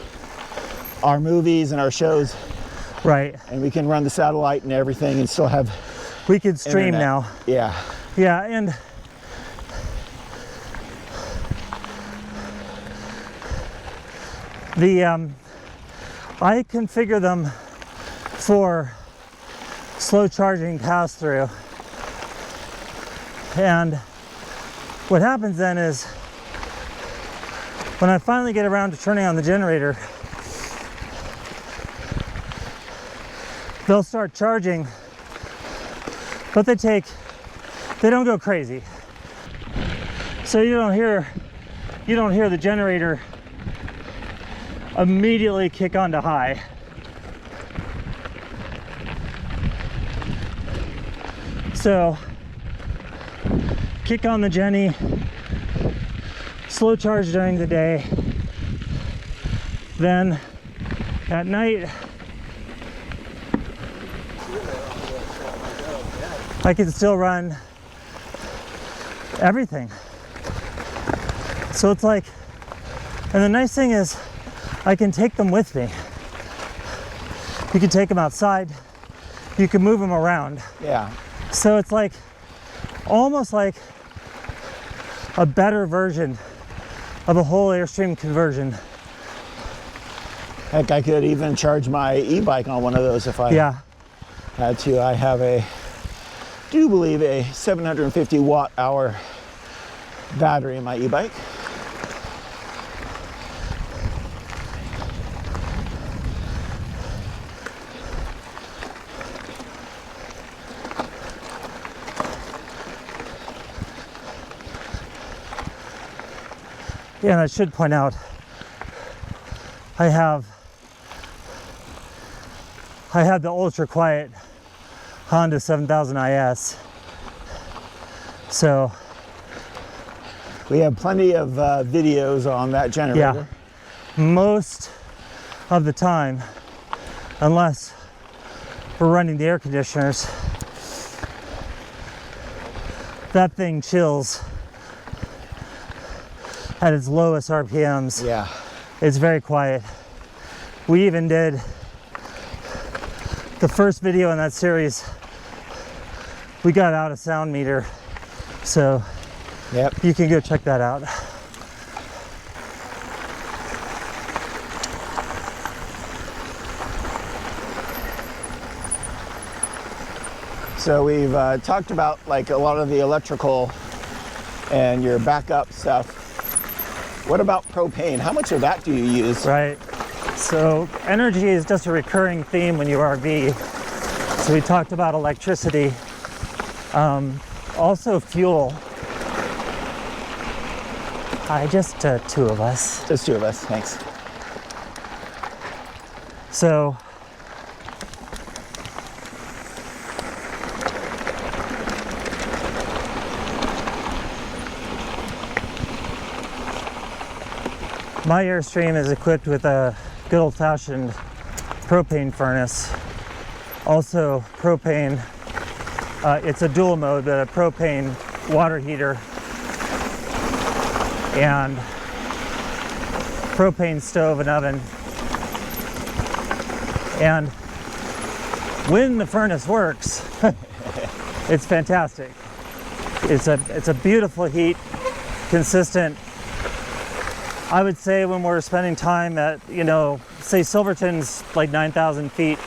our movies and our shows. Right. And we can run the satellite and everything and still have we can stream internet. Now. Yeah. Yeah, and the I configure them for slow charging pass through. And what happens then is when I finally get around to turning on the generator, they'll start charging, but they don't go crazy. So you don't hear the generator immediately kick onto high. So kick on the Jenny, slow charge during the day, then at night I can still run everything. So it's like, and the nice thing is I can take them with me. You can take them outside, you can move them around. Yeah. So it's like, almost like a better version of a whole Airstream conversion. Heck, I could even charge my e-bike on one of those if I had to. I have do believe a 750 watt hour battery in my e-bike. Yeah, and I should point out, I have the ultra quiet Honda 7000 IS. So we have plenty of videos on that generator. Yeah, most of the time, unless we're running the air conditioners, that thing chills at its lowest RPMs. Yeah. It's very quiet. We even did the first video in that series. We got out a sound meter, so yep, you can go check that out. So we've talked about like a lot of the electrical and your backup stuff. What about propane? How much of that do you use? Right. So energy is just a recurring theme when you RV. So we talked about electricity. Also fuel. Hi, just two of us. Just two of us, thanks. So my Airstream is equipped with a good old-fashioned propane furnace. Also propane, it's a dual mode, but a propane water heater and propane stove and oven. And when the furnace works, it's fantastic. It's a beautiful heat, consistent. I would say when we're spending time at, you know, say Silverton's like 9,000 feet,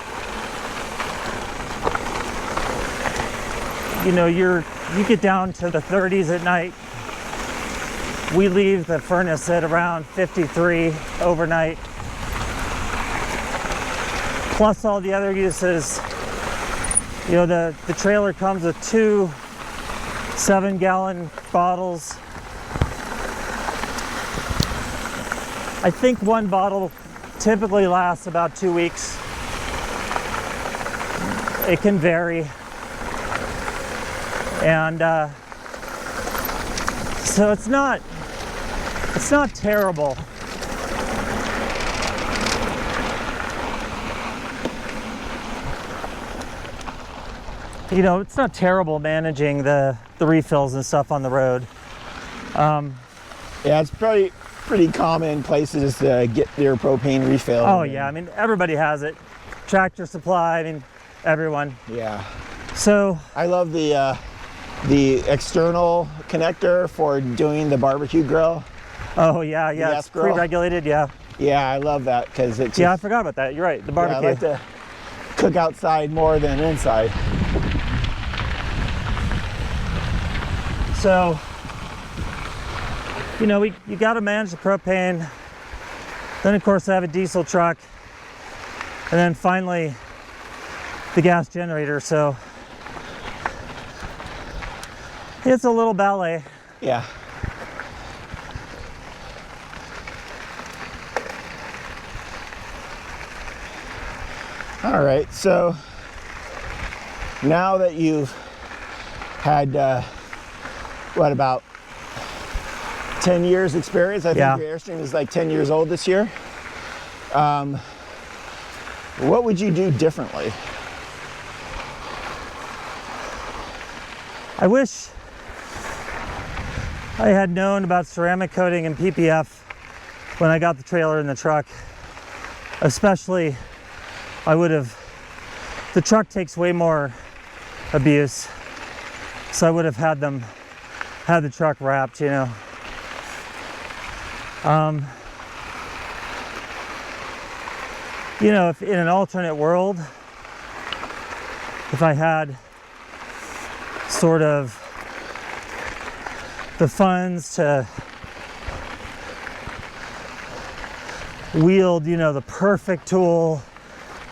you know, you get down to the 30s at night. We leave the furnace at around 53 overnight. Plus all the other uses. You know, the trailer comes with 2 7-gallon bottles. I think one bottle typically lasts about 2 weeks. It can vary. And so it's not terrible. You know, it's not terrible managing the refills and stuff on the road. Yeah, it's probably pretty common places to get their propane refill. Oh yeah, I mean everybody has it. Tractor Supply, I mean everyone. Yeah. So I love the external connector for doing the barbecue grill. oh yeah, it's grill. pre-regulated, yeah. Yeah, I love that because it's Yeah, I forgot about that. You're right, the barbecue. Yeah, I like to cook outside more than inside. So, you know, you got to manage the propane. Then, of course, I have a diesel truck. And then finally, the gas generator. So, it's a little ballet. Yeah. All right, so now that you've had, what, about 10 years experience? I think Yeah. your Airstream is like 10 years old this year. What would you do differently? I wish I had known about ceramic coating and PPF when I got the trailer in the truck. Especially, the truck takes way more abuse, so I would have had the truck wrapped, you know. You know, if in an alternate world, if I had sort of the funds to wield, you know, the perfect tool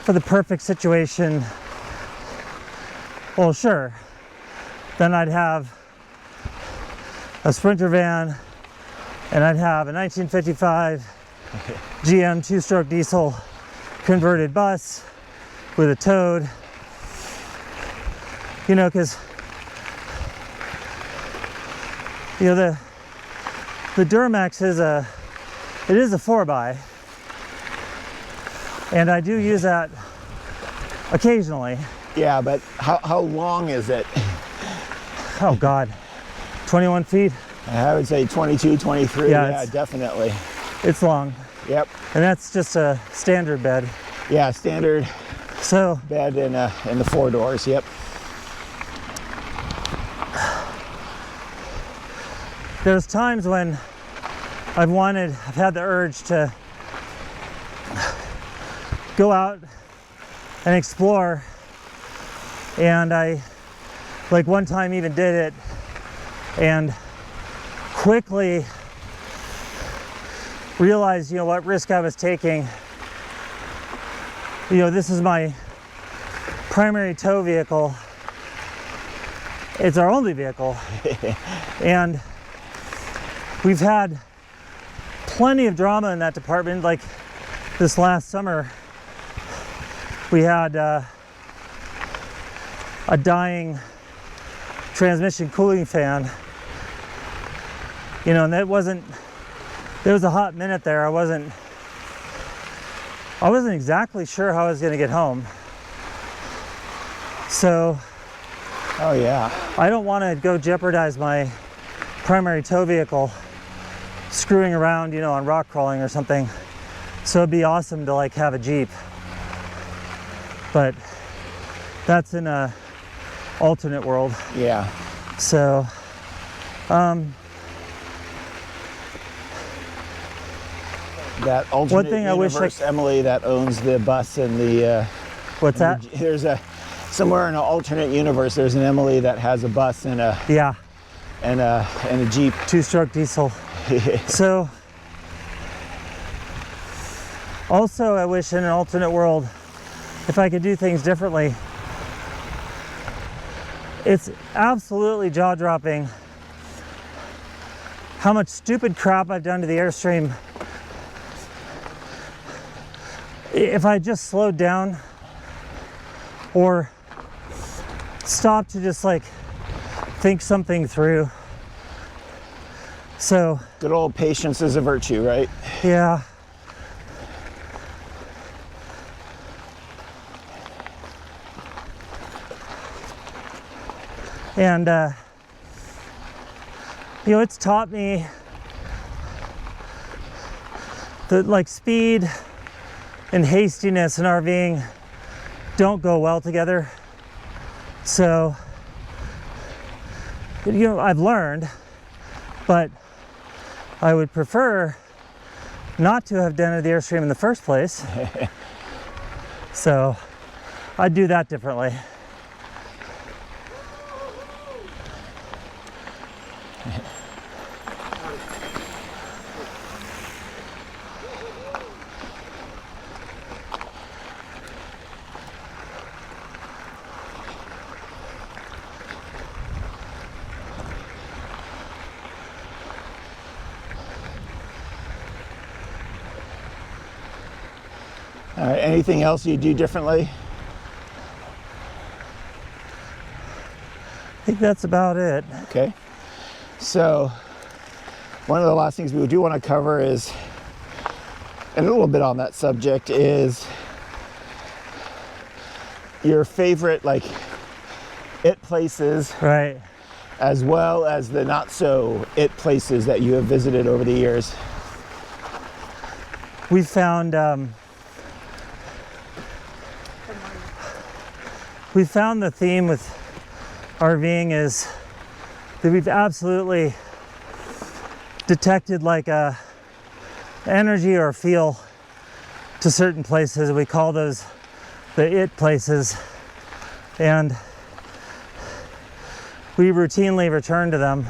for the perfect situation, well, sure, then I'd have a Sprinter van and I'd have a 1955 GM two-stroke diesel converted bus with a toad, you know, because you know the Duramax is a 4x, and I do use that occasionally. Yeah, but how long is it? Oh God, 21 feet. I would say 22, 23. Yeah, definitely. It's long. Yep. And that's just a standard bed. Yeah, standard So bed in the 4 doors. Yep. there's times when I've had the urge to go out and explore, and I, like one time even did it and quickly realized, you know, what risk I was taking. You know, this is my primary tow vehicle. It's our only vehicle. And we've had plenty of drama in that department. Like this last summer, we had a dying transmission cooling fan. You know, and there was a hot minute there. I wasn't exactly sure how I was going to get home. So, Oh yeah. I don't want to go jeopardize my primary tow vehicle screwing around, you know, on rock crawling or something. So it'd be awesome to like have a Jeep. But that's in a alternate world. Yeah. So, That alternate thing I wish universe, Emily, that owns the bus and the. what's that? There's somewhere in an alternate universe. There's an Emily that has a bus and a Yeah, Jeep. two-stroke diesel. So, also I wish in an alternate world, if I could do things differently. It's absolutely jaw-dropping how much stupid crap I've done to the Airstream. If I just slowed down or stopped to just like think something through. So Good old patience is a virtue, right? yeah. And you know, it's taught me that like speed and hastiness and RVing don't go well together. So, you know, I've learned, but I would prefer not to have dented the Airstream in the first place. So I'd do that differently. All right, anything else you do differently? I think that's about it. Okay. So, one of the last things we do want to cover is, and a little bit on that subject, is your favorite, like, it places Right. as well as the not so it places that you have visited over the years. We found the theme with RVing is that we've absolutely detected like a energy or feel to certain places. We call those the it places, and we routinely return to them.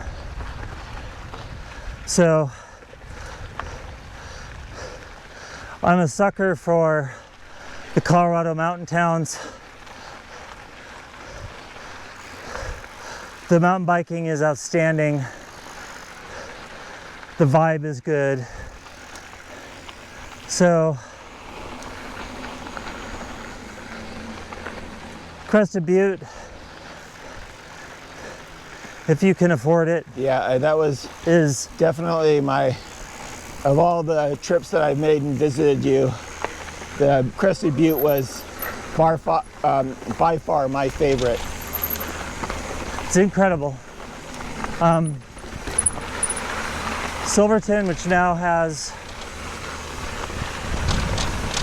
So I'm a sucker for the Colorado mountain towns. The mountain biking is outstanding. The vibe is good. So Crested Butte, if you can afford it. Yeah, that is definitely of all the trips that I've made and visited you, the Crested Butte was by far my favorite. It's incredible. Silverton, which now has,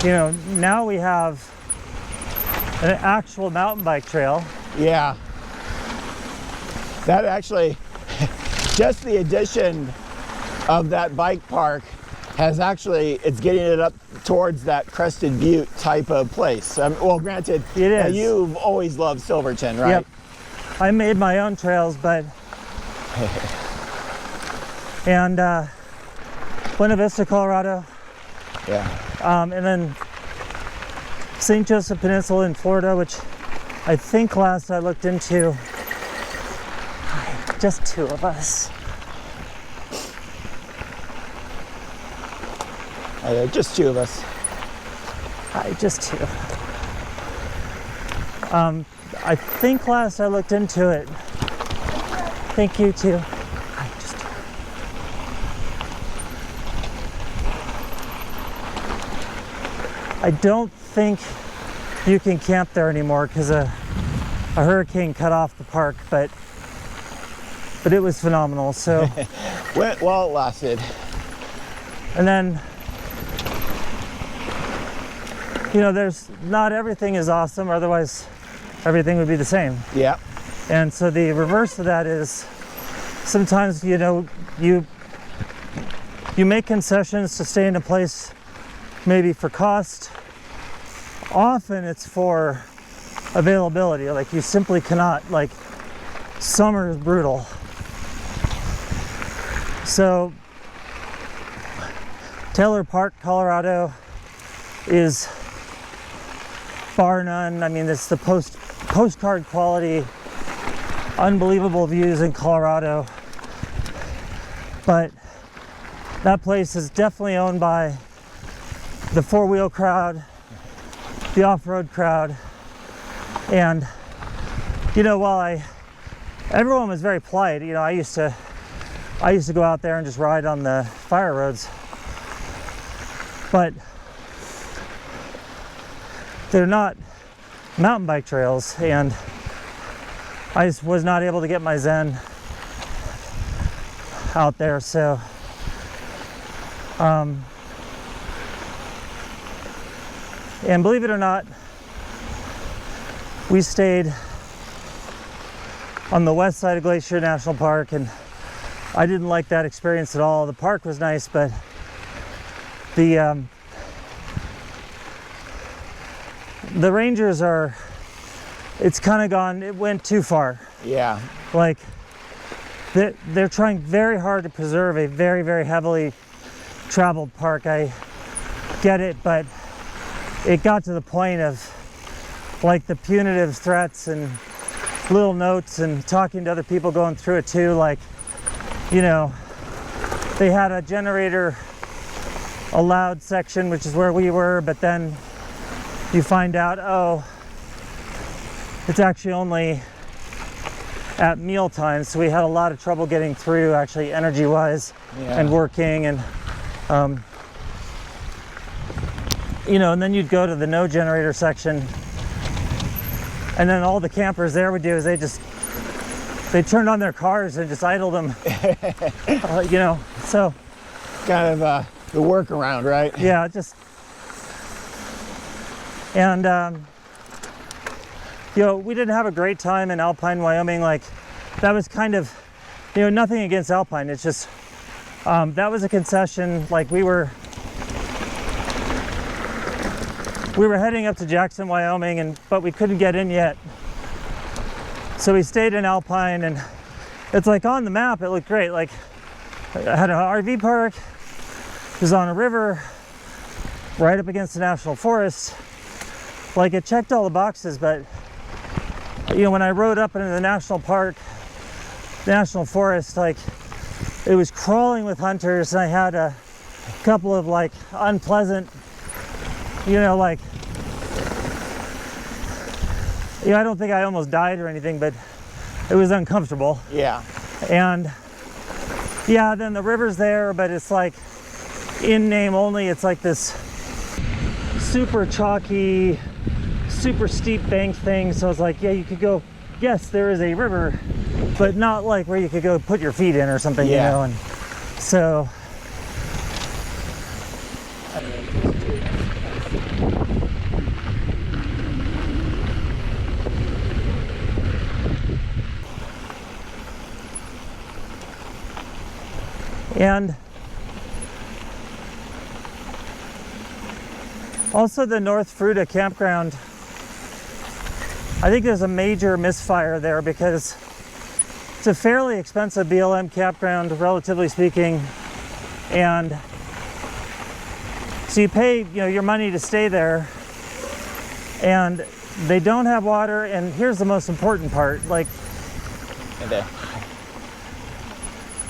now we have an actual mountain bike trail. Yeah. That actually, just the addition of that bike park it's getting it up towards that Crested Butte type of place. Well, granted, it is. You've always loved Silverton, right? Yep. I made my own trails, but and Buena Vista, Colorado. Yeah. And then St. Joseph Peninsula in Florida, which I think last I looked into, just 2 of us. Just 2 of us. Just 2. I think last I looked into it. Thank you too. Just 2. I don't think you can camp there anymore because a hurricane cut off the park, but it was phenomenal. So Went while it lasted. And then, there's not everything is awesome, otherwise everything would be the same. Yeah. And so the reverse of that is sometimes, you make concessions to stay in a place maybe for cost. Often it's for availability. Like you simply cannot, summer is brutal. So Taylor Park, Colorado is bar none. I mean, it's the postcard quality, unbelievable views in Colorado. But that place is definitely owned by the 4-wheel crowd, the off-road crowd. And, while everyone was very polite, I used to go out there and just ride on the fire roads. But they're not mountain bike trails, and I just was not able to get my Zen out there. So and believe it or not, we stayed on the west side of Glacier National Park, and I didn't like that experience at all. The park was nice, but the rangers it went too far. Yeah. Like they're trying very hard to preserve a very, very heavily traveled park. I get it, but it got to the point of the punitive threats and little notes and talking to other people going through it too. They had a generator allowed section, which is where we were, but then you find out, it's actually only at meal times. So we had a lot of trouble getting through, actually, energy-wise, and working. And and then you'd go to the no generator section, and then all the campers there would do is they just they turned on their cars and just idled them. You know, so Kind of the workaround, right? yeah, just and you know, we didn't have a great time in Alpine, Wyoming. Like that was kind of, you know, nothing against Alpine. It's just that was a concession. Like we were heading up to Jackson, Wyoming, but we couldn't get in yet. So we stayed in Alpine, and it's like on the map, it looked great. Like I had an RV park, it was on a river, right up against the national forest. Like it checked all the boxes, but you know, when I rode up into the national park, national forest, like it was crawling with hunters, and I had a couple of like unpleasant, you know, like, you know, I don't think I almost died or anything, but it was uncomfortable. Yeah. And yeah, then the river's there, but it's like in name only. It's like this super chalky, super steep bank thing. So it's like, yeah, you could go, yes, there is a river, but not like where you could go put your feet in or something, Yeah. you know. And so and also the North Fruta campground, I think there's a major misfire there because it's a fairly expensive BLM campground, relatively speaking, and so you pay, you know, your money to stay there, and they don't have water. And here's the most important part: like Okay.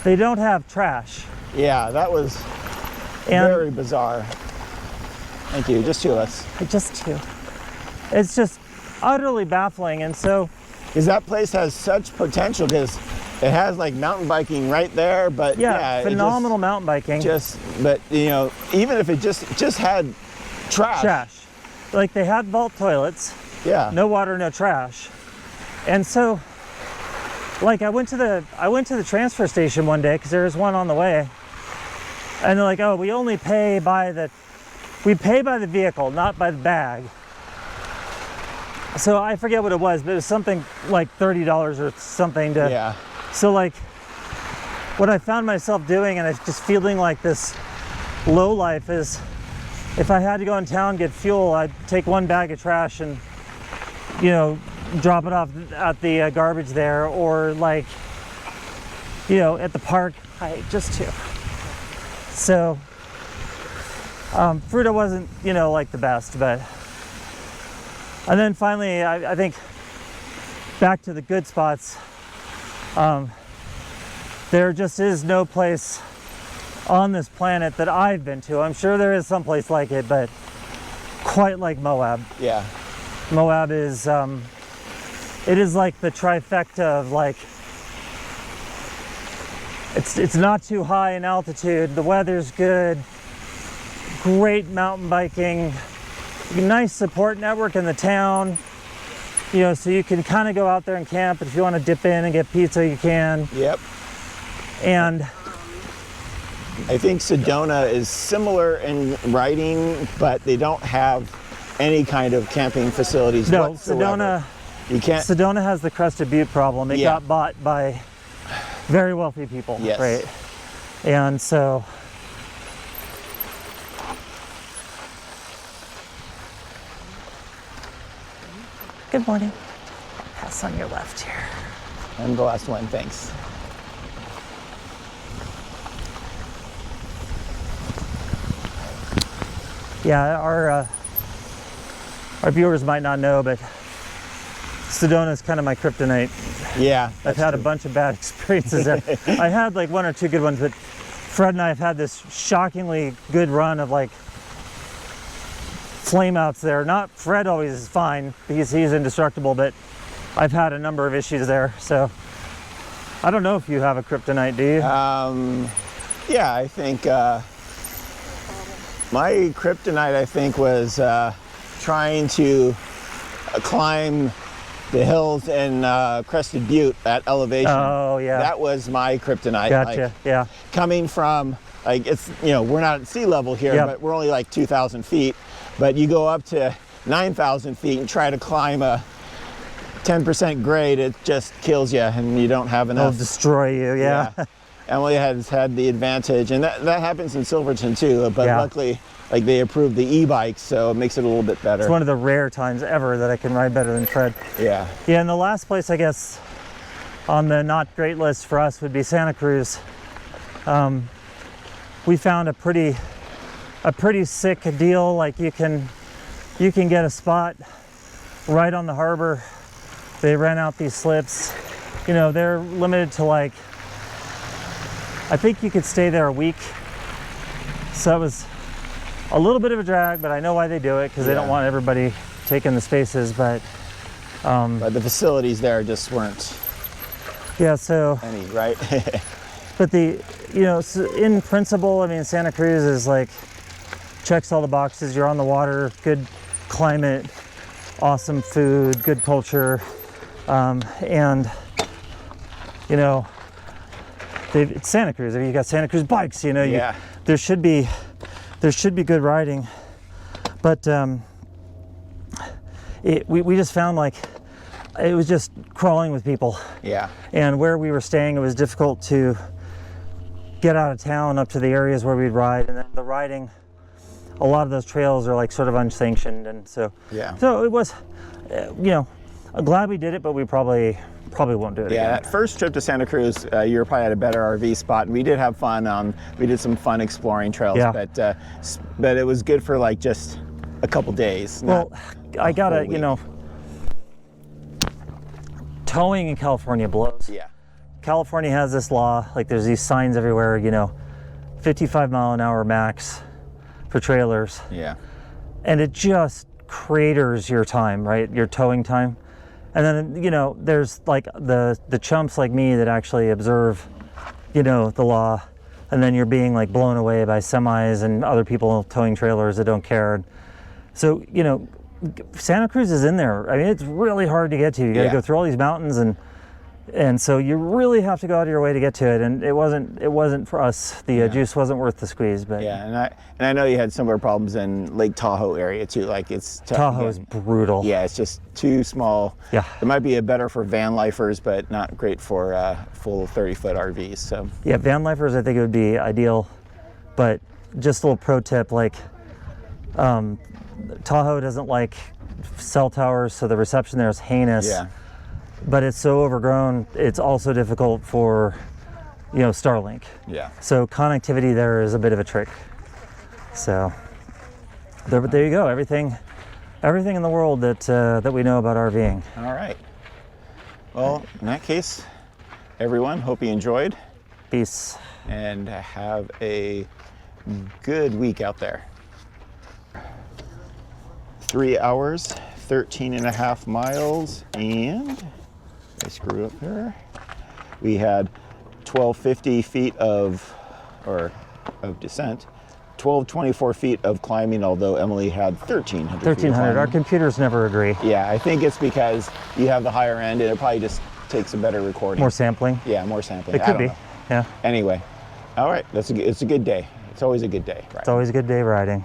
they don't have trash. Yeah, that was And very bizarre. Thank you. Just two of us. just to, it's just utterly baffling. And so Because that place has such potential, because it has like mountain biking right there, but yeah, it phenomenal mountain biking. but you know, even if it just had trash. Like they had vault toilets, Yeah. no water, no trash. And so like I went to the transfer station one day because there was one on the way, and they're like, oh, we only pay by the vehicle, not by the bag. So I forget what it was, but it was something like $30 or something to. Yeah. So like what I found myself doing, and it's just feeling like this low life, is if I had to go in town and get fuel, I'd take one bag of trash and, you know, drop it off at the garbage there, or like, you know, at the park. Just two. So Fruta wasn't, you know, like the best, but, and then finally I think back to the good spots. There just is no place on this planet that I've been to. I'm sure there is some place like it, but quite like Moab. Yeah. Moab is, it is like the trifecta of like, it's not too high in altitude, the weather's good, great mountain biking, nice support network in the town, you know, so you can kind of go out there and camp. If you want to dip in and get pizza, you can. Yep. And I think Sedona is similar in riding, but they don't have any kind of camping facilities no, whatsoever. You can't. Sedona has the Crested Butte problem. It Yeah. got bought by very wealthy people, Yes. right? And so, good morning. Pass on your left here. I'm the last one. Thanks. Yeah, our viewers might not know, but Sedona is kind of my kryptonite. Yeah. I've had a bunch of bad experiences there. I had like one or two good ones, but Fred and I have had this shockingly good run of like flame outs there. Not Fred always is fine because he's indestructible, but I've had a number of issues there. So I don't know if you have a kryptonite, do you? Yeah, I think my kryptonite, I think, was trying to climb the hills in Crested Butte at elevation. Oh, yeah. That was my kryptonite. Gotcha. Like, Yeah. coming from, like, it's, we're not at sea level here, Yep. but we're only like 2,000 feet. But you go up to 9,000 feet and try to climb a 10% grade, it just kills you, and you don't have It'll enough. destroy you. Yeah. Emily has had the advantage, and that happens in Silverton too, but Yeah. luckily, like, they approved the e-bikes, so it makes it a little bit better. It's one of the rare times ever that I can ride better than Fred. Yeah. Yeah, and the last place, I guess, on the not great list for us would be Santa Cruz. We found a pretty sick deal. Like, you can get a spot right on the harbor. They rent out these slips. They're limited to, like, I think you could stay there a week. So it was a little bit of a drag, but I know why they do it, because they don't want everybody taking the spaces. But But the facilities there just weren't yeah, so any, right? but so in principle, I mean, Santa Cruz is like, checks all the boxes. You're on the water, good climate, awesome food, good culture, and it's Santa Cruz. I mean, you got Santa Cruz bikes. Yeah. There should be good riding, but we just found, like, it was just crawling with people. Yeah. And where we were staying, it was difficult to get out of town up to the areas where we'd ride. And then the riding, a lot of those trails are, like, sort of unsanctioned. And so, Yeah. so it was, I'm glad we did it, but we probably won't do it Yeah, again. that first trip to Santa Cruz, you were probably at a better RV spot, and we did have fun. We did some fun exploring trails, Yeah. but it was good for, like, just a couple days. Well, I gotta, full week. Towing in California blows. Yeah. California has this law, like, there's these signs everywhere, 55-mile-an-hour max for trailers. Yeah. And it just craters your time, right? Your towing time. And then, there's, like, the chumps like me that actually observe, the law. And then you're being, like, blown away by semis and other people towing trailers that don't care. So, Santa Cruz is in there. I mean, it's really hard to get to. You got to Yeah. go through all these mountains, and so you really have to go out of your way to get to it. And it wasn't for us. The juice wasn't worth the squeeze. But Yeah, and I know you had similar problems in Lake Tahoe area too. Like, it's Tahoe is brutal. Yeah, it's just too small. Yeah. It might be better for van lifers, but not great for full 30-foot RVs. So Yeah, van lifers, I think it would be ideal. But just a little pro tip, like, Tahoe doesn't like cell towers, so the reception there is heinous. yeah, But it's so overgrown, it's also difficult for, Starlink. yeah. So connectivity there is a bit of a trick. So there you go. Everything in the world that we know about RVing. All right. Well, in that case, everyone, hope you enjoyed, Peace. and have a good week out there. 3 hours, 13 and a half miles, and I screwed up there. We had 1,250 feet of descent, 1,224 feet of climbing, although Emily had 1,300 feet of 1,300. Our climbing. computers never agree. Yeah, I think it's because you have the higher end, and it probably just takes a better recording. More sampling. Yeah, more sampling. It I could don't be. know. Yeah. Anyway, all right, it's a good day. It's always a good day. Right? It's always a good day riding.